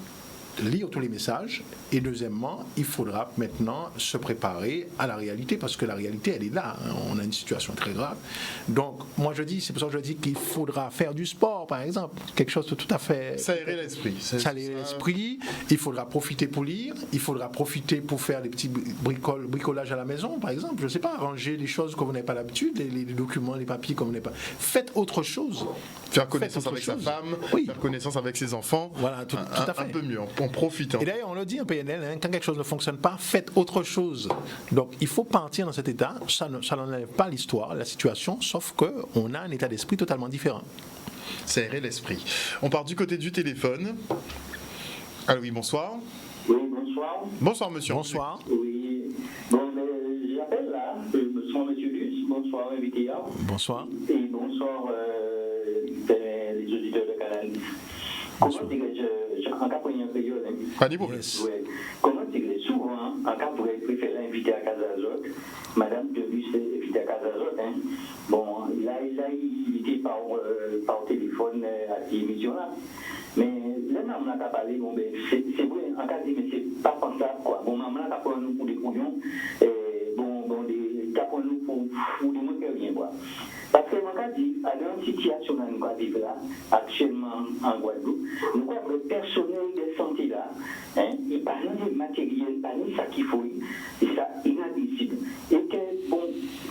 lire tous les messages, et deuxièmement, il faudra maintenant se préparer à la réalité, parce que la réalité, elle est là, on a une situation très grave. Donc, moi je dis, c'est pour ça que je dis qu'il faudra faire du sport, par exemple, quelque chose de tout à fait... S'aérer l'esprit. S'aérer l'esprit, il faudra profiter pour lire, il faudra profiter pour faire des petits bricolages à la maison, par exemple, je ne sais pas, ranger les choses que vous n'avez pas l'habitude, les documents, les papiers que vous n'avez pas... Faites autre chose. Faire connaissance avec sa femme, faire connaissance avec ses enfants, voilà, tout à fait. Un peu mieux. On profite. Hein. Et d'ailleurs, on le dit en PNL, quand quelque chose ne fonctionne pas, faites autre chose. Donc, il faut partir dans cet état. Ça n'enlève pas l'histoire, la situation, sauf qu'on a un état d'esprit totalement différent. Ça aérer l'esprit. On part du côté du téléphone. Allô, oui, bonsoir. Oui, bonsoir. Bonsoir, monsieur. Bonsoir. Oui. Bon, j'appelle là. Bonsoir, monsieur Luce. Bonsoir, invité. Bonsoir. Et bonsoir, les auditeurs de Canal. Comment dirais-je, en cas pour une période, Pas de problème. Yes. ouais. Comment dirais-je, souvent, en cas pour préférer l'inviter à Casazot, Madame de Luce est invitée à Casazot. Bon, là, il était par téléphone à cette émission-là. Mais là, maman n'a pas parlé, bon, ben, c'est vrai, en cas de mais c'est pas pensable, quoi. Bon, maman n'a pas parlé nous pour des couillons, bon, des cas pour nous pour des mots qui rien, quoi. Parce que, mon cas dit, à une situation dans nous vivre là, actuellement en Guadeloupe, nous avons le personnel de santé là, il n'y a pas de matériel, pas de ça qu'il faut, et ça, inadmissible. Et que, bon,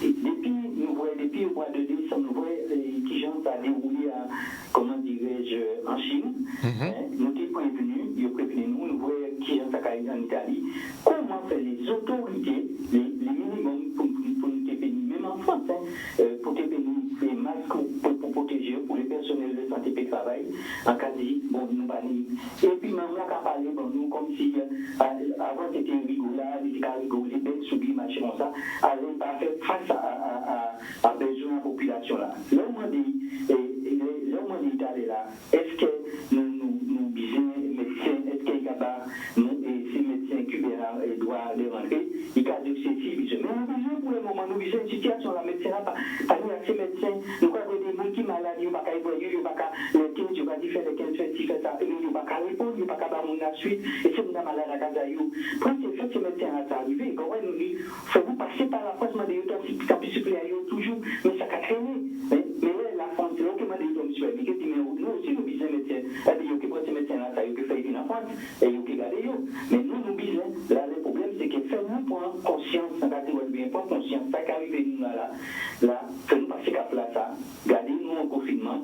depuis le mois de décembre, nous voyons qui gens a déroulé à, comment dirais-je, en Chine. Nous avons prévenu nous, nous voyons qui gens a en Italie. Comment faire les autorités, les minimums pour nous définir, même en France, pour définir les masques pour protéger, pour les personnels de santé et de travail, en cas de, bon, nous bannis. Et puis, maintenant, on a parlé, bon, nous, comme si, avant, c'était rigolade, les bêtes subir, machin, comme ça, aller pas faire face à besoin de la population là. Là, on dit d'aller là, est-ce que nous disons, médecins, est-ce qu'il y a pas, ces médecins cubains doivent les rentrer, il y a des ceci, mais nous disons pour le moment, nous disons une situation, la médecin là, parmi ces médecins, nous avons des gens qui sont malades, ils ne peuvent pas évoluer, ils ne peuvent pas les 15, ils ne peuvent pas faire les 15, ils ne peuvent pas répondre, ils ne peuvent pas avoir la suite, et si vous êtes malade à casa, quand ces médecins là sont arrivés, quand nous dit, faut-vous passer par la France, mais ça peut suppléer toujours, mais ça a traîné. Mais la France, c'est là que je me suis dit, mais nous aussi, nous disons médecins, il y a que ces médecins là, ça y est, fait en France, et il y a que garder. Mais nous disons, là, le problème, c'est que fais-nous prendre conscience, prendre conscience, ça qui arrive nous là, fais-nous passer cap là, ça, gardez-nous en confinement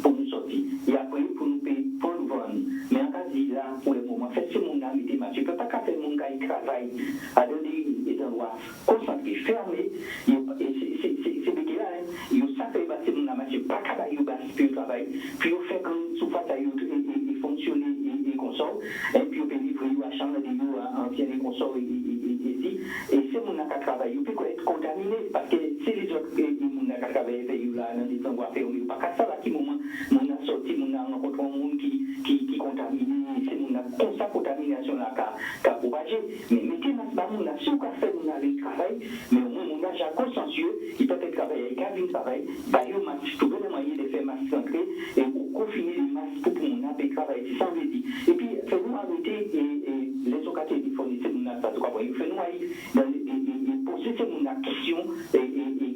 pour nous sortir, et après, pour nous payer, pour nous vendre. Mais en cas de là, pour le moment, faites ce monde là, mettez match. Je ne peux pas faire mon gars qui travaille à des endroits concentrés, fermés, et c'est des là, ils savent pas si mon gars, je ne peux pas faire le travail, puis ils font comme sous face à eux et fonctionner et console, et puis ils peuvent livrer à chambre de nous, anciens et console et si mon gars travaille, il peut être contaminé, parce que si les autres, mon gars travaille, là, dans des endroits fermés, pas qu'à ça, là, qui moment, mon a sorti, mon a rencontré un monde qui contamine, c'est mon a comme ça contamination là qu'a propagé. Mais mettez ma mon a sur quoi faire mon a le travail, mais au moins mon a déjà consciencieux, il peut être travailler avec un travail, bah il m'a trouvé le moyen de faire masque centré et pour confiner les masques pour mon a travailler, c'est ça on veut dire. Et puis fais-nous arrêter et les occasions de fournir mon a ça quoi, fais-nous aller et poser mon a question et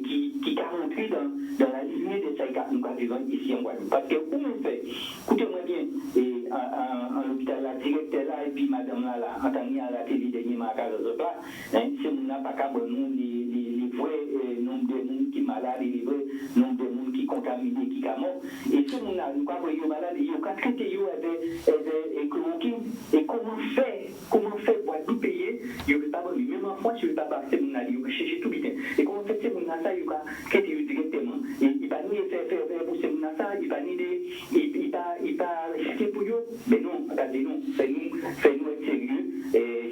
qui rentrer dans la lignée de ça nous vivons ici en Guadeloupe. Parce que où on fait, écoutez-moi bien, et en l'hôpital, la directeur là, et puis madame là, entendue à la télé dernièrement à Casazot, c'est mon n'a pas qu'à nous, les vrais nombre de monde qui malades, les vrais nombre de monde qui contaminés, qui sont morts. Et c'est mon n'a, nous pas voyons malades, ils ont qu'à traiter avec chloroquine. Et comment faire pour être payer, il ne veut pas lui, même en France, il ne veut pas passer mon n'a, il veut chercher tout bien. Et comment faire, c'est mon n'a ça, il va traiter directement. Et il va nous faire pour ces mon ça, il va nous il va risquer pour eux. Mais non, regardez, non, fais-nous être sérieux.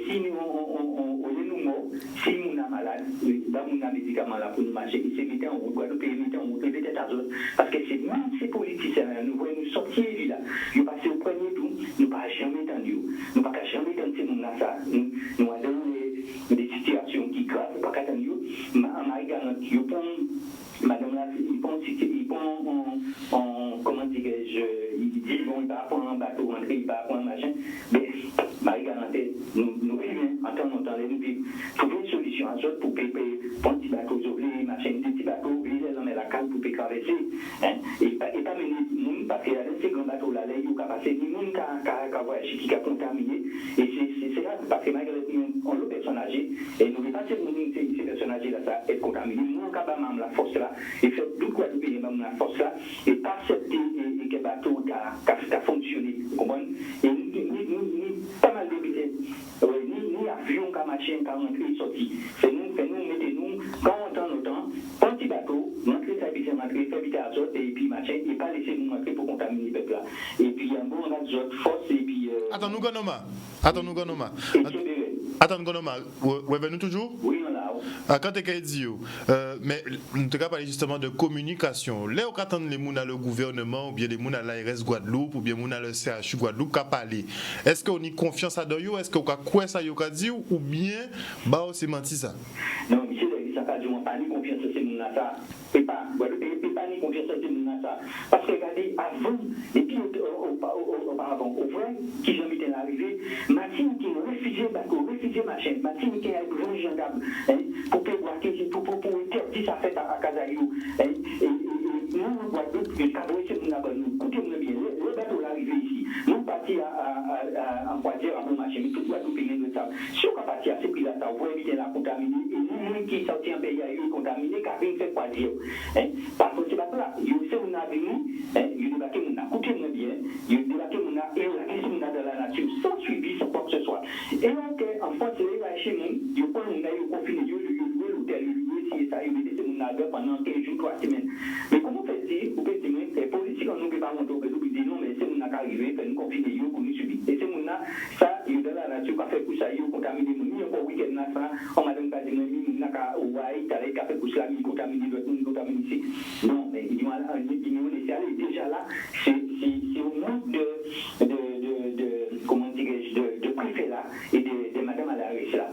Si nous, on est nous morts, si nous sommes malades, dans mon médicament là pour nous marcher, il s'est mis en route, Guadeloupe, mettez en route, peut-être à zone. Parce que c'est même ces politiciens, nous voyons nous sortir là. Nous passons au premier tour, nous pas jamais entendu. Nous pas jamais entendu ces monde ça. Nous avons des situations qui graves, nous pas entendu. Ma garantie, madame là, ils pensent, comment dirais-je, ils disent, bon, il va prendre un bateau, rentrer, il va prendre un machin. Mais, Marie-Garantie, nous vivons, en temps longtemps, nous vivons, trouver une solution à ça pour payer, pour un petit bateau, machin, des petits bateaux, viser dans la cale pour traverser. Et pas mener nous, parce qu'il y a ces grands bateaux là, il n'y a pas passer ni monde qui a voyagé, qui a contaminé. Et c'est là, parce que malgré on le personne âgée, et nous ne pas ces personnes âgées là, ça est contaminé. Nous, on a la force là, et fait tout quoi de payer la force là, et pas accepter que le bateau a fonctionné. Vous comprenez? Et rentrer et sortir. Fais-nous, mettez-nous, quand on entend nos temps, un petit bateau, rentrer ça, puis rentrer, faire vite à sorte, et puis machin, et pas laisser nous rentrer pour contaminer le peuple là. Et puis, un bon autre force, et puis. Attends, nous, Gonoma. Attends, Gonoma. Ouais, nous toujours? Oui, on l'a. Quand tu as dit, mais nous avons parlé justement de communication. Là, on attend les gens à le gouvernement, ou bien les gens à l'ARS Guadeloupe, ou bien les gens à le CHU Guadeloupe qui parlé. Est-ce qu'on a confiance à eux? Est-ce qu'on a quoi ça dit ou bien bah c'est menti ça? Non, monsieur, ça pas dit on pas ni confiance à ces gens là. Et pas ni confiance à ces gens là. Parce que regardez, avant, et puis auparavant, au vrai, qui j'en étais arrivé, Martine qui refusait machin, Martine qui a besoin de gendarme, pour interdire sa fête à Casaillou. Et nous, Guadeloupe, les cabouets, c'est mon abonnement. Écoutez-moi bien, le bateau l'arrivée ici, nous partis en voiture, à bon machin, mais tout Guadeloupe payer de ça. Si on va partir à ce prix-là, ça va éviter la contaminer, et nous, qui sortent en pays, ils contaminés, car ils ne fait pas dire. Par contre, ce bateau-là, il y a mon avenir, il débarqué mon écoutez-moi bien, il débarqué mon et la question dans la nature, sans suivi, sans quoi que ce soit. Et donc, en France, il va chez nous, il prend mon gars, il confine, il loue l'hôtel, il loue ici, ça, il met mon navire pendant 15 jours, 3 semaines. Mais comment fait-il, vous pouvez dire, les policiers, on ne peut pas monter au réseau, ils disent non, mais c'est mon gars qui arrive, fait nous confiner, il pour nous subir. Et c'est mon gars, ça, il est dans la nature, qui fait pour ça, il contamine, il encore week-end, ça, on m'a donné pas de nom, il n'a qu'à ouaille, t'as les cafés pour cela, il contamine, il contamine ici. Non, mais il m'a laissé aller. Déjà là, c'est au manque comment dirais-je, de préfet là et de madame à la là.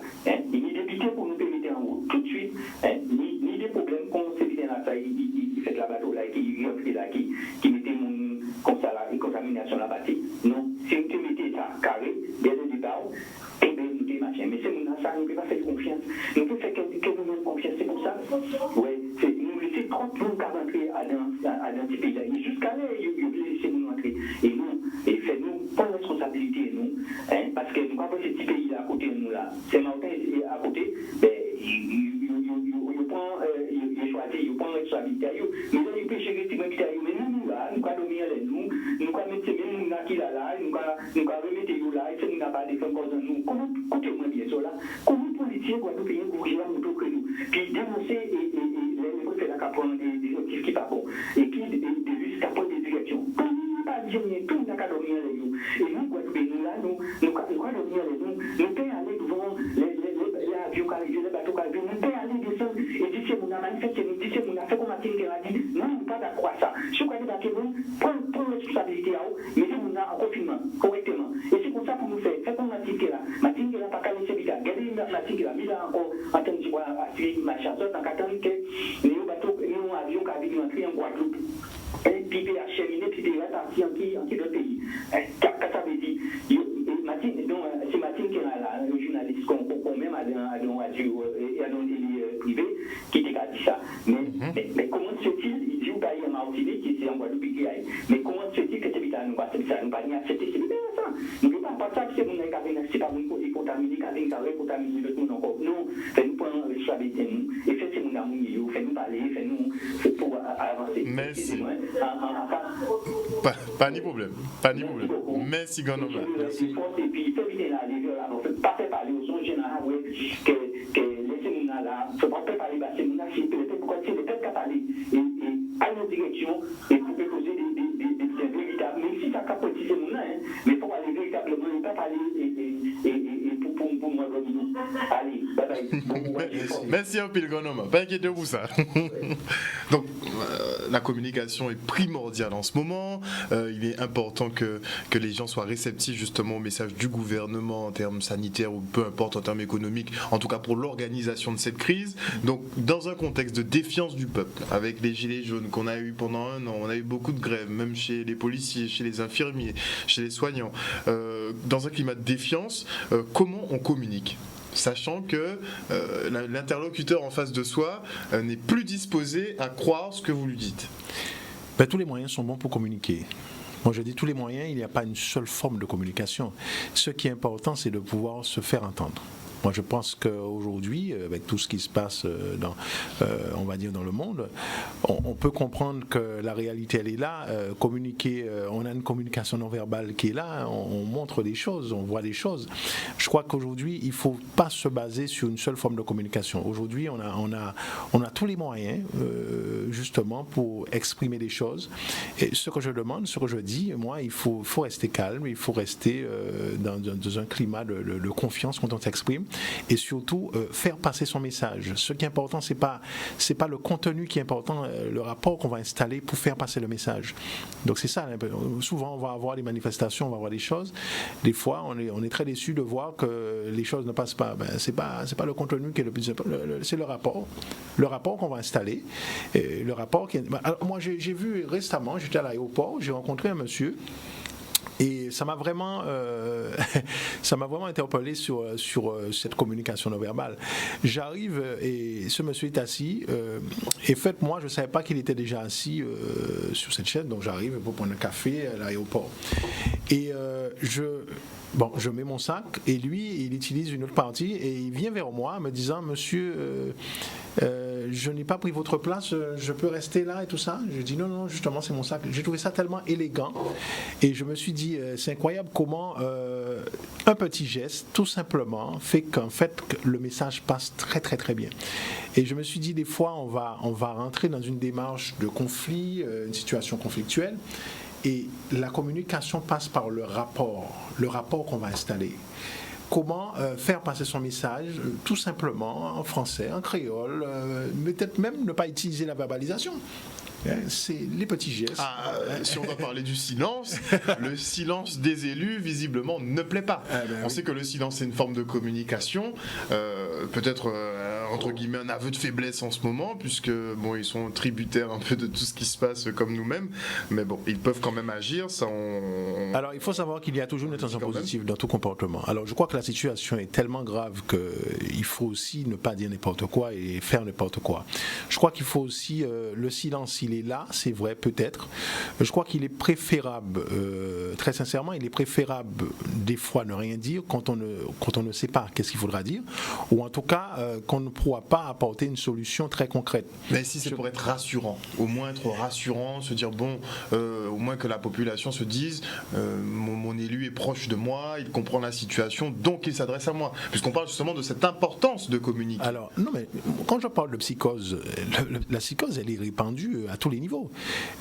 Il y a des députés pour nous permettre en haut tout de suite, ni des problèmes qu'on s'est dit là, ça, il fait la bateau là, qui mettait mon contamination là bâtie. Non, si vous mettez ça carré, dès le départ, et bien nous des machins. Mais c'est mon ça, nous ne pouvons pas faire confiance. Nous pouvons faire que nous même confiance. C'est pour ça. Oui, nous laissons 30 jours qu'à rentrer dans ce pays-là. Et jusqu'à là, ils laissent nous rentrer. Et nous, et fait-nous pas responsabilité, nous, parce que nous ne pouvons pas ce petit pays-là à côté de nous là. C'est Martin à côté, ben, il choisit, il prend responsabilité. Mais là, il peut gérer responsabilité. Mais nous là, nous allons dormir avec nous, nous allons mettre même nous qui là, nous allons remettre là, et c'est nous n'avons pas défendu cause de nous. Comment, écoutez-moi bien ça là, comment les policiers doivent nous payer pour gérer nous que nous, puis dénoncer les préfets là qui prennent des motifs qui ne sont pas bons, et qui jusqu'à prendre des directions. Pas dire tout n'a qu'à dormir avec nous. Et nous, nous là, nous allons dormir avec nous, nous pouvons aller devant les avions qui arrivent, les bateaux qui arrivent, nous pouvons aller descendre et dire c'est mon a manifesté, nous disons c'est mon a fait comme Martin qui a dit, non, nous ne pas d'accord à ça. Si vous avez débarqué, nous, prenons responsabilité à vous, mettez mon a en confinement, correctement. Et c'est comme ça pour nous faire. Faites comme Martin qui est là. Martin qui est là, pas qu'à laisser vite. Regardez Martin qui est là, mis là encore, en train de dire à suivre ma chasse, dans qu'attendre que nous bateaux, nous avions qui arrivent entrer en Guadeloupe. Et puis il a cheminé, puis il est parti en qui d'autres pays. Qu'est-ce que ça veut dire? C'est Martin qui est là, le journaliste qu'on même à dans radio et à dans le télé privé, qui t'a dit ça. Mais comment se fait-il, il dit au pays en Martinique, qui c'est en Guadeloupe qui aille, mais comment se fait-il que c'est vite à nous passer, ça nous pas ni accepter, c'est bien ça. Nous ne pouvons pas ça, c'est mon incarné, c'est pas mon côté contaminé, qui a contaminé le monde encore. Non, fais-nous prendre responsabilité, nous, et faites mon amour, fais-nous parler, fais-nous pour avancer. Merci. Pas ni problème. Merci, Gonoma. Et puis, il faut éviter la légère là. Il ne faut pas faire parler aux gens généraux que laissez-nous là. Il ne faut pas faire parler, c'est nous là, c'est peut-être qu'à parler. Et à nos directions, et pour poser des véritables. Même si ça capote, c'est nous là, mais il faut aller véritablement, il ne faut pas parler et pour moi, allez, bye bye. Merci un peu, Gonoma. Pas inquiétez pour ça. Donc, la communication est primordiale en ce moment. Il est important que les gens soient réceptifs justement au message du gouvernement en termes sanitaires ou peu importe en termes économiques, en tout cas pour l'organisation de cette crise. Donc, dans un contexte de défiance du peuple, avec les gilets jaunes qu'on a eu pendant 1 an, on a eu beaucoup de grèves, même chez les policiers, chez les infirmiers, chez les soignants. Dans un climat de défiance, comment on communique ? Sachant que l'interlocuteur en face de soi n'est plus disposé à croire ce que vous lui dites. Ben, tous les moyens sont bons pour communiquer. Moi, je dis tous les moyens, il n'y a pas une seule forme de communication. Ce qui est important, c'est de pouvoir se faire entendre. Moi, je pense qu'aujourd'hui, avec tout ce qui se passe on va dire dans le monde, on peut comprendre que la réalité, elle est là. Communiquer, on a une communication non verbale qui est là. On montre des choses, on voit des choses. Je crois qu'aujourd'hui, il ne faut pas se baser sur une seule forme de communication. Aujourd'hui, on a tous les moyens, justement, pour exprimer des choses. Et ce que je demande, ce que je dis, moi, il faut rester calme, il faut rester dans un climat de confiance quand on s'exprime, et surtout faire passer son message. Ce qui est important, c'est pas le contenu qui est important, le rapport qu'on va installer pour faire passer le message. Donc c'est ça. Souvent, on va avoir des manifestations, on va avoir des choses. Des fois, on est très déçu de voir que les choses ne passent pas. C'est pas le contenu qui est le plus important, c'est le rapport. Le rapport qu'on va installer. Le rapport qui est... Alors, moi, j'ai vu récemment, j'étais à l'aéroport, j'ai rencontré un monsieur. Et ça m'a vraiment interpellé sur cette communication non verbale. J'arrive et ce monsieur est assis. Et fait, moi, je ne savais pas qu'il était déjà assis sur cette chaise. Donc j'arrive pour prendre un café à l'aéroport. Et je mets mon sac et lui, il utilise une autre partie et il vient vers moi me disant, monsieur, je n'ai pas pris votre place, je peux rester là et tout ça. Je dis non, justement, c'est mon sac. J'ai trouvé ça tellement élégant et je me suis dit, c'est incroyable comment un petit geste, tout simplement, fait qu'en fait, le message passe très, très, très bien. Et je me suis dit, des fois, on va rentrer dans une démarche de conflit, une situation conflictuelle. Et la communication passe par le rapport qu'on va installer. Comment faire passer son message, tout simplement, en français, en créole, peut-être même ne pas utiliser la verbalisation. C'est les petits gestes. Si on va parler du silence, le silence des élus, visiblement, ne plaît pas. On sait que le silence, c'est une forme de communication, peut-être, entre guillemets, un aveu de faiblesse en ce moment, puisque, bon, ils sont tributaires un peu de tout ce qui se passe comme nous-mêmes, mais bon, ils peuvent quand même agir. Alors, il faut savoir qu'il y a toujours une intention positive dans tout comportement. Alors, je crois que la situation est tellement grave qu'il faut aussi ne pas dire n'importe quoi et faire n'importe quoi. Je crois qu'il faut aussi, le silence, il est là, c'est vrai, peut-être. Je crois qu'il est préférable, très sincèrement, il est préférable des fois ne rien dire quand on ne sait pas qu'est-ce qu'il faudra dire, ou en tout cas qu'on ne pourra pas apporter une solution très concrète. Mais si c'est pour être rassurant, au moins être rassurant, se dire bon, au moins que la population se dise mon élu est proche de moi, il comprend la situation, donc il s'adresse à moi. Puisqu'on parle justement de cette importance de communiquer. Alors, non, mais quand je parle de psychose, la psychose, elle est répandue à tous les niveaux.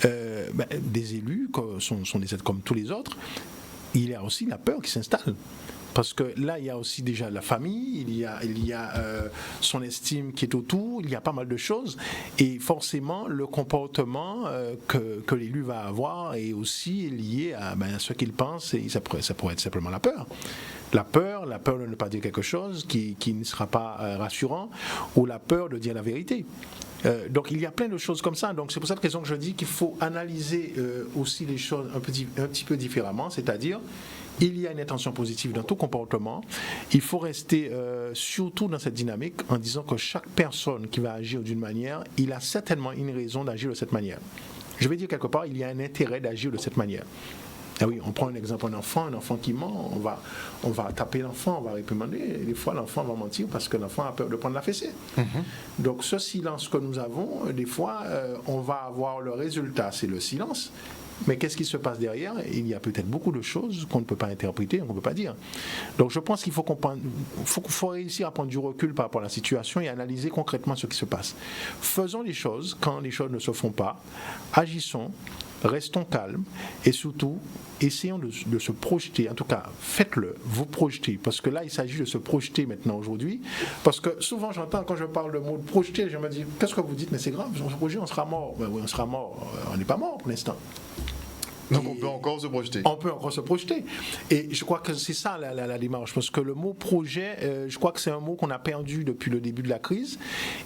Des élus sont des êtres comme tous les autres. Il y a aussi la peur qui s'installe. Parce que là, il y a aussi déjà la famille, il y a son estime qui est autour, il y a pas mal de choses. Et forcément, le comportement que l'élu va avoir est aussi lié à ce qu'il pense, et ça pourrait être simplement la peur. La peur de ne pas dire quelque chose qui ne sera pas rassurant, ou la peur de dire la vérité. Donc il y a plein de choses comme ça. Donc c'est pour cette raison que je dis qu'il faut analyser aussi les choses un petit peu différemment, c'est-à-dire il y a une intention positive dans tout comportement. Il faut rester surtout dans cette dynamique en disant que chaque personne qui va agir d'une manière, il a certainement une raison d'agir de cette manière. Je vais dire quelque part, il y a un intérêt d'agir de cette manière. Ah oui, on prend un exemple, un enfant qui ment, on va taper l'enfant, on va réprimander. Et des fois, l'enfant va mentir parce que l'enfant a peur de prendre la fessée. Donc, ce silence que nous avons, des fois, on va avoir le résultat, c'est le silence. Mais qu'est-ce qui se passe derrière ? Il y a peut-être beaucoup de choses qu'on ne peut pas interpréter, qu'on ne peut pas dire. Donc, je pense qu'il faut réussir à prendre du recul par rapport à la situation et analyser concrètement ce qui se passe. Faisons les choses quand les choses ne se font pas. Agissons. Restons calmes et surtout, essayons de se projeter. En tout cas, faites-le, vous projetez. Parce que là, il s'agit de se projeter maintenant aujourd'hui. Parce que souvent, j'entends, quand je parle de mot de projeter, je me dis, qu'est-ce que vous dites ? Mais c'est grave, on se projette, on sera mort. Ben oui, on sera mort. On n'est pas mort pour l'instant. Donc on peut encore se projeter. On peut encore se projeter. Et je crois que c'est ça la démarche. Parce que le mot projet, je crois que c'est un mot qu'on a perdu depuis le début de la crise.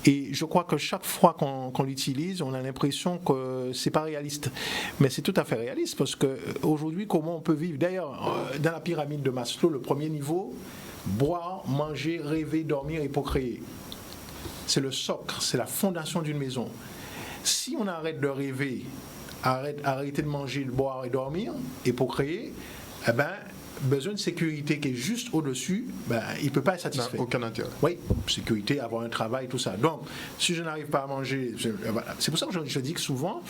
Et je crois que chaque fois qu'on l'utilise, on a l'impression que c'est pas réaliste. Mais c'est tout à fait réaliste. Parce qu'aujourd'hui, comment on peut vivre ? D'ailleurs, dans la pyramide de Maslow, le premier niveau, boire, manger, rêver, dormir et procréer. C'est le socle, c'est la fondation d'une maison. Si on arrête de rêver, arrêter de manger, de boire et dormir et procréer, besoin de sécurité qui est juste au-dessus, il ne peut pas être satisfait. Aucun intérêt. Oui, sécurité, avoir un travail, tout ça. Donc, si je n'arrive pas à manger, c'est pour ça que je dis que souvent,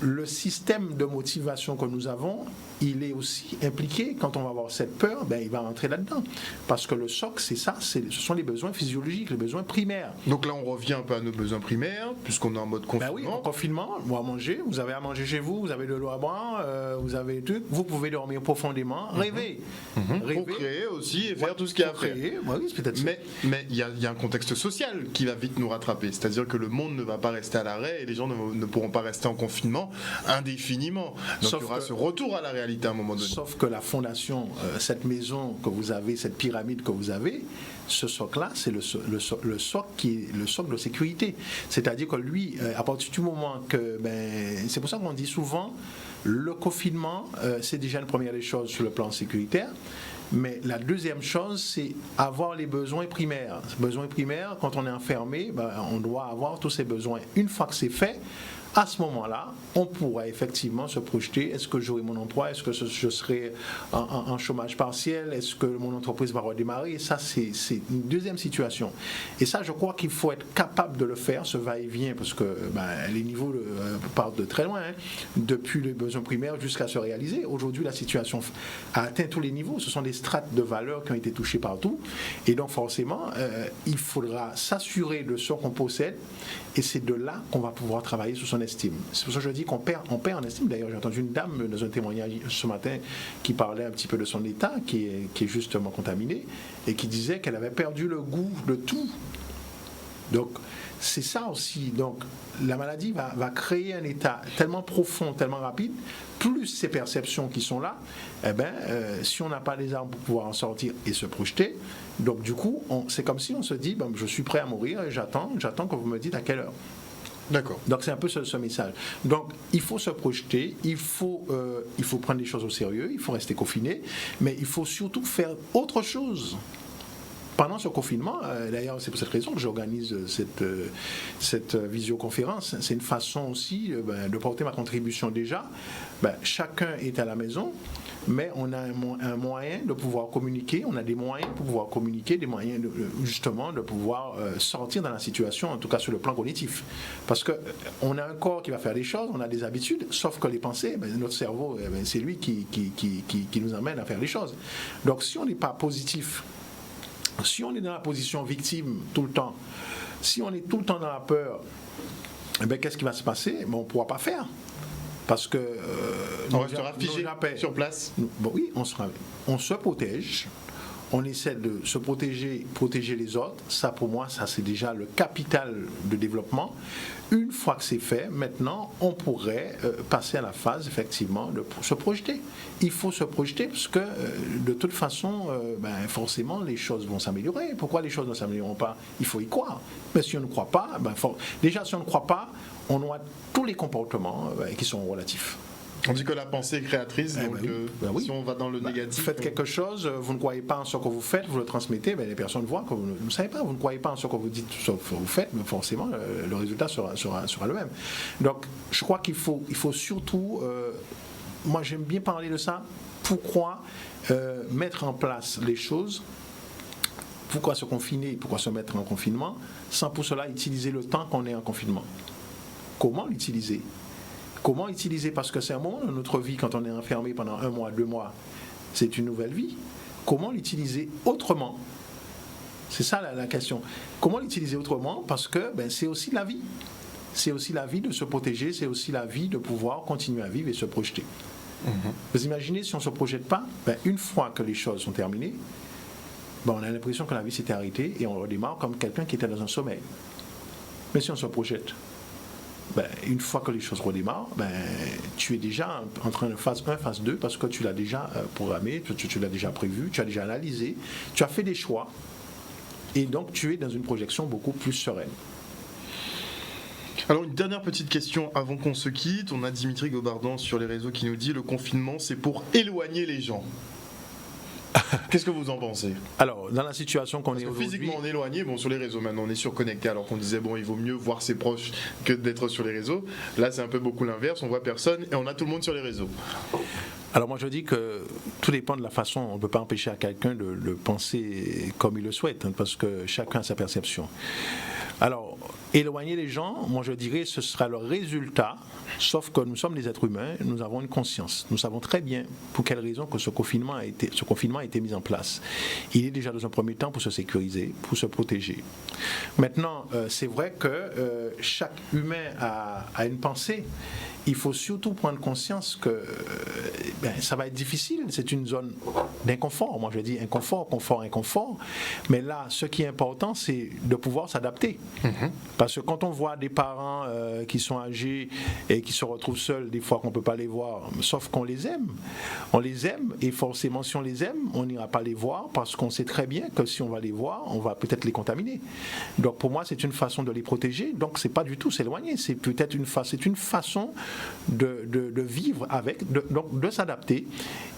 le système de motivation que nous avons, il est aussi impliqué. Quand on va avoir cette peur, il va rentrer là-dedans. Parce que le socle, c'est ça, ce sont les besoins physiologiques, les besoins primaires. Donc là, on revient un peu à nos besoins primaires, puisqu'on est en mode confinement. Oui, en confinement, vous avez à manger, vous avez à manger chez vous, vous avez de l'eau à boire, vous avez tout, vous pouvez dormir profondément, rêver. Pour créer aussi et faire tout ce qu'il y a à faire. Oui, c'est peut-être mais il y a un contexte social qui va vite nous rattraper. C'est-à-dire que le monde ne va pas rester à l'arrêt et les gens ne pourront pas rester en confinement indéfiniment. Donc il y aura ce retour à la réalité à un moment donné. Sauf que la fondation, cette maison que vous avez, cette pyramide que vous avez, ce socle-là, c'est le socle qui est le socle de sécurité. C'est-à-dire que lui, à partir du moment que... c'est pour ça qu'on dit souvent, le confinement, c'est déjà une première des choses sur le plan sécuritaire. Mais la deuxième chose, c'est avoir les besoins primaires. Besoins primaires, quand on est enfermé, on doit avoir tous ces besoins. Une fois que c'est fait, à ce moment-là, on pourra effectivement se projeter. Est-ce que j'aurai mon emploi? Est-ce que je serai en chômage partiel? Est-ce que mon entreprise va redémarrer? Ça, c'est une deuxième situation. Et ça, je crois qu'il faut être capable de le faire, ce va-et-vient, parce que les niveaux partent de très loin, depuis les besoins primaires jusqu'à se réaliser. Aujourd'hui, la situation a atteint tous les niveaux. Ce sont des strates de valeur qui ont été touchées partout. Et donc, forcément, il faudra s'assurer de ce qu'on possède. Et c'est de là qu'on va pouvoir travailler sur son estime. C'est pour ça que je dis qu'on perd en estime. D'ailleurs, j'ai entendu une dame dans un témoignage ce matin qui parlait un petit peu de son état, qui est justement contaminé, et qui disait qu'elle avait perdu le goût de tout. Donc, c'est ça aussi. Donc, la maladie va créer un état tellement profond, tellement rapide, plus ces perceptions qui sont là, si on n'a pas les armes pour pouvoir en sortir et se projeter, donc du coup, c'est comme si on se dit, je suis prêt à mourir et j'attends que vous me dites à quelle heure. D'accord. Donc c'est un peu ce message. Donc il faut se projeter, il faut prendre les choses au sérieux, il faut rester confiné, mais il faut surtout faire autre chose. Pendant ce confinement, d'ailleurs c'est pour cette raison que j'organise cette visioconférence, c'est une façon aussi de porter ma contribution déjà. Chacun est à la maison, mais on a un moyen de pouvoir communiquer, on a des moyens pour pouvoir communiquer, des moyens justement de pouvoir sortir dans la situation, en tout cas sur le plan cognitif. Parce qu'on a un corps qui va faire des choses, on a des habitudes, sauf que les pensées, notre cerveau, c'est lui qui nous amène à faire les choses. Donc si on n'est pas positif, si on est dans la position victime tout le temps, si on est tout le temps dans la peur, qu'est-ce qui va se passer? On ne pourra pas faire. Parce que... on restera figé sur place. Oui, on se protège, on essaie de se protéger les autres. Ça, pour moi, ça c'est déjà le capital de développement. Une fois que c'est fait, maintenant, on pourrait passer à la phase, effectivement, de se projeter. Il faut se projeter parce que, de toute façon, forcément, les choses vont s'améliorer. Pourquoi les choses ne s'amélioreront pas? Il faut y croire. Mais si on ne croit pas, déjà, si on ne croit pas, on a tous les comportements qui sont relatifs. On dit que la pensée est créatrice, donc oui. Si on va dans le négatif... Vous faites quelque chose, vous ne croyez pas en ce que vous faites, vous le transmettez, les personnes voient que vous ne savez pas, vous ne croyez pas en ce que vous dites, ce que vous faites, mais forcément, le résultat sera le même. Donc, je crois qu'il faut surtout... moi, j'aime bien parler de ça. Pourquoi mettre en place les choses? Pourquoi se confiner? Pourquoi se mettre en confinement? Sans pour cela utiliser le temps qu'on est en confinement. Comment l'utiliser? Comment utiliser? Parce que c'est un moment de notre vie, quand on est enfermé pendant 1 mois, 2 mois, c'est une nouvelle vie. Comment l'utiliser autrement? C'est ça la question. Comment l'utiliser autrement? Parce que c'est aussi la vie. C'est aussi la vie de se protéger, c'est aussi la vie de pouvoir continuer à vivre et se projeter. Vous imaginez, si on ne se projette pas, une fois que les choses sont terminées, on a l'impression que la vie s'était arrêtée et on redémarre comme quelqu'un qui était dans un sommeil. Mais si on se projette, une fois que les choses redémarrent, tu es déjà en train de phase 1, phase 2, parce que tu l'as déjà programmé, tu l'as déjà prévu, tu as déjà analysé, tu as fait des choix, et donc tu es dans une projection beaucoup plus sereine. Alors une dernière petite question avant qu'on se quitte. On a Dimitri Gobardan sur les réseaux qui nous dit: le confinement c'est pour éloigner les gens. Qu'est-ce que vous en pensez? Alors, dans la situation qu'on est aujourd'hui... Physiquement, on est éloigné. Sur les réseaux, maintenant, on est surconnecté, alors qu'on disait, il vaut mieux voir ses proches que d'être sur les réseaux. Là, c'est un peu beaucoup l'inverse. On voit personne et on a tout le monde sur les réseaux. Alors moi je dis que tout dépend de la façon, on ne peut pas empêcher à quelqu'un de penser comme il le souhaite, parce que chacun a sa perception. Alors, éloigner les gens, moi je dirais ce sera le résultat, sauf que nous sommes des êtres humains, nous avons une conscience. Nous savons très bien pour quelle raison que ce confinement a été mis en place. Il est déjà dans un premier temps pour se sécuriser, pour se protéger. Maintenant, c'est vrai que chaque humain a une pensée. Il faut surtout prendre conscience que ça va être difficile, c'est une zone d'inconfort. Moi je dis inconfort, confort, inconfort. Mais là, ce qui est important, c'est de pouvoir s'adapter. Parce que quand on voit des parents qui sont âgés et qui se retrouvent seuls, des fois qu'on ne peut pas les voir, sauf qu'on les aime. On les aime et forcément si on les aime, on n'ira pas les voir parce qu'on sait très bien que si on va les voir, on va peut-être les contaminer. Donc pour moi, c'est une façon de les protéger. Donc c'est pas du tout s'éloigner, c'est peut-être une façon de vivre avec, donc de s'adapter.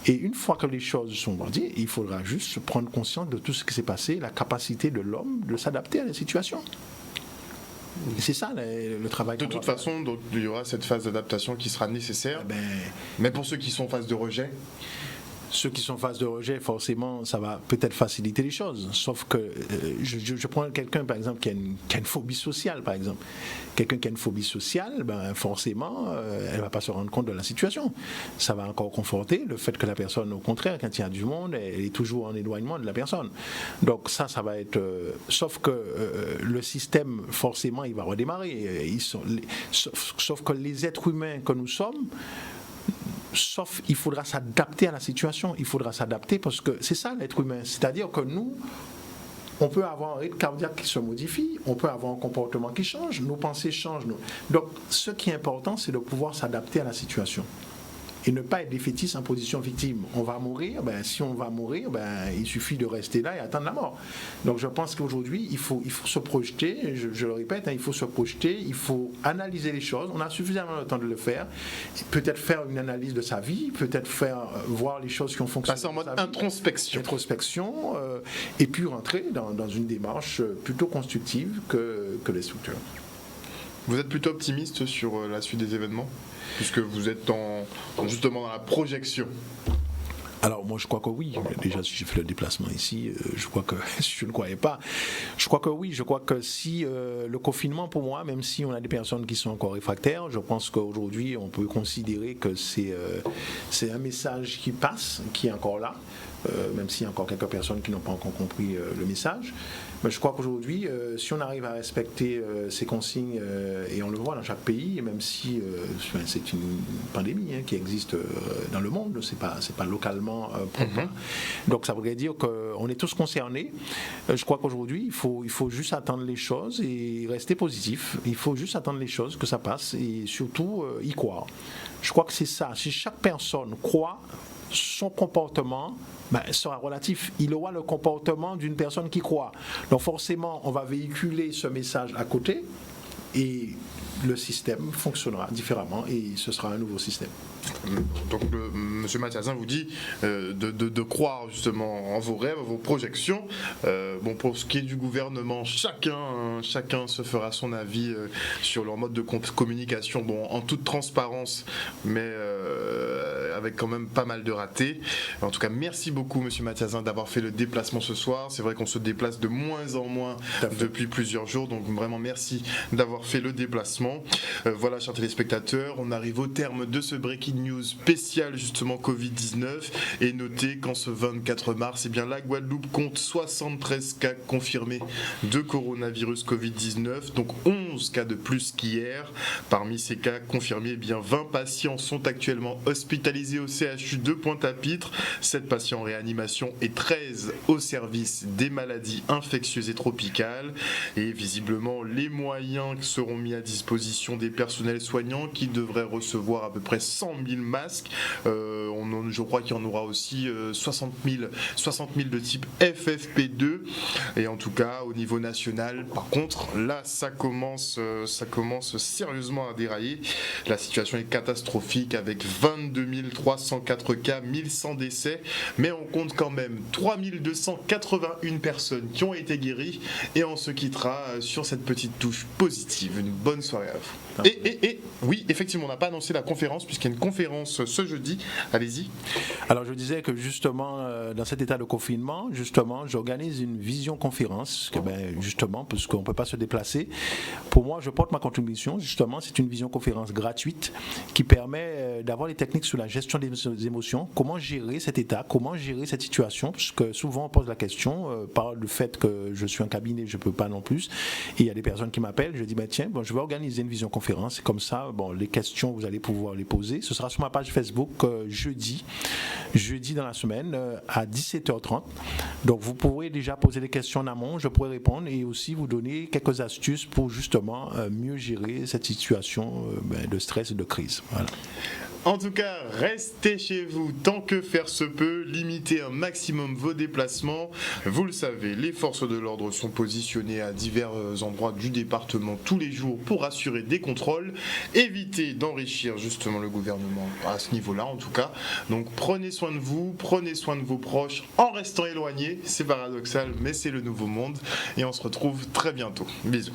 Et une fois que les choses sont dit, il faudra juste prendre conscience de tout ce qui s'est passé, la capacité de l'homme de s'adapter à la situation. Et c'est ça le travail. De toute façon, donc, il y aura cette phase d'adaptation qui sera nécessaire. Mais pour ceux qui sont en phase de rejet, ceux qui sont en phase de rejet, forcément, ça va peut-être faciliter les choses. Sauf que je prends quelqu'un, par exemple, qui a une phobie sociale, par exemple. Quelqu'un qui a une phobie sociale, forcément, elle ne va pas se rendre compte de la situation. Ça va encore conforter le fait que la personne, au contraire, quand il y a du monde, elle est toujours en éloignement de la personne. Donc ça va être... sauf que le système, forcément, il va redémarrer. Sauf que les êtres humains que nous sommes, sauf il faudra s'adapter à la situation, il faudra s'adapter parce que c'est ça l'être humain, c'est-à-dire que nous, on peut avoir un rythme cardiaque qui se modifie, on peut avoir un comportement qui change, nos pensées changent. Donc ce qui est important, c'est de pouvoir s'adapter à la situation et ne pas être défaitiste en position victime. On va mourir, si on va mourir, il suffit de rester là et attendre la mort. Donc je pense qu'aujourd'hui, il faut se projeter, je le répète, il faut se projeter, il faut analyser les choses, on a suffisamment de temps de le faire, peut-être faire une analyse de sa vie, peut-être voir les choses qui ont fonctionné. Passer en mode introspection. Et puis rentrer dans une démarche plutôt constructive que destructeur. Vous êtes plutôt optimiste sur la suite des événements, puisque vous êtes justement dans la projection? Alors moi je crois que oui, déjà si j'ai fait le déplacement ici, je crois que je ne croyais pas, je crois que oui, je crois que si le confinement pour moi, même si on a des personnes qui sont encore réfractaires, je pense qu'aujourd'hui on peut considérer que c'est un message qui passe, qui est encore là, même s'il y a encore quelques personnes qui n'ont pas encore compris le message. Mais je crois qu'aujourd'hui, si on arrive à respecter ces consignes, et on le voit dans chaque pays, même si c'est une pandémie qui existe dans le monde, c'est pas localement propre. Donc ça voudrait dire qu'on est tous concernés. Je crois qu'aujourd'hui, il faut juste attendre les choses et rester positif. Il faut juste attendre les choses, que ça passe, et surtout y croire. Je crois que c'est ça. Si chaque personne croit, son comportement sera relatif. Il aura le comportement d'une personne qui croit. Donc forcément, on va véhiculer ce message à côté et le système fonctionnera différemment et ce sera un nouveau système. Donc M. Mathiazin vous dit de croire justement en vos rêves, en vos projections. Pour ce qui est du gouvernement, chacun se fera son avis sur leur mode de communication, en toute transparence, mais avec quand même pas mal de ratés. En tout cas, merci beaucoup M. Mathiazin d'avoir fait le déplacement ce soir. C'est vrai qu'on se déplace de moins en moins depuis plusieurs jours, donc vraiment merci d'avoir fait le déplacement. Voilà, chers téléspectateurs, on arrive au terme de ce Breaking News spécial justement Covid-19 et notez qu'en ce 24 mars, la Guadeloupe compte 73 cas confirmés de coronavirus Covid-19, donc 11 cas de plus qu'hier. Parmi ces cas confirmés, 20 patients sont actuellement hospitalisés au CHU de Pointe-à-Pitre, 7 patients en réanimation et 13 au service des maladies infectieuses et tropicales. Et visiblement, les moyens seront mis à disposition des personnels soignants qui devraient recevoir à peu près 100 000 masques. Je crois qu'il y en aura aussi 60 000 de type FFP2. Et en tout cas, au niveau national, par contre, là, ça commence sérieusement à dérailler. La situation est catastrophique avec 22 304 cas, 1100 décès, mais on compte quand même 3281 personnes qui ont été guéries et on se quittera sur cette petite touche positive. Une bonne soirée à vous. Et oui, effectivement, on n'a pas annoncé la conférence puisqu'il y a une conférence ce jeudi. Allez-y. Alors je disais que justement, dans cet état de confinement, justement, j'organise une visioconférence, justement, parce qu'on ne peut pas se déplacer. Pour moi, je porte ma contribution, justement, c'est une visioconférence gratuite qui permet d'avoir les techniques sur la gestion des émotions, comment gérer cet état, comment gérer cette situation, parce que souvent on pose la question, par le fait que je suis en cabinet, je ne peux pas non plus, et il y a des personnes qui m'appellent, je dis, tiens, je vais organiser une visioconférence, et comme ça, les questions, vous allez pouvoir les poser. Ce sera sur ma page Facebook jeudi dans la semaine à 17h30. Donc vous pourrez déjà poser des questions en amont, je pourrai répondre et aussi vous donner quelques astuces pour justement mieux gérer cette situation de stress et de crise. Voilà. En tout cas, restez chez vous tant que faire se peut, limitez un maximum vos déplacements. Vous le savez, les forces de l'ordre sont positionnées à divers endroits du département tous les jours pour assurer des contrôles. Évitez d'enrichir justement le gouvernement à ce niveau-là en tout cas. Donc prenez soin de vous, prenez soin de vos proches en restant éloignés. C'est paradoxal, mais c'est le nouveau monde et on se retrouve très bientôt. Bisous.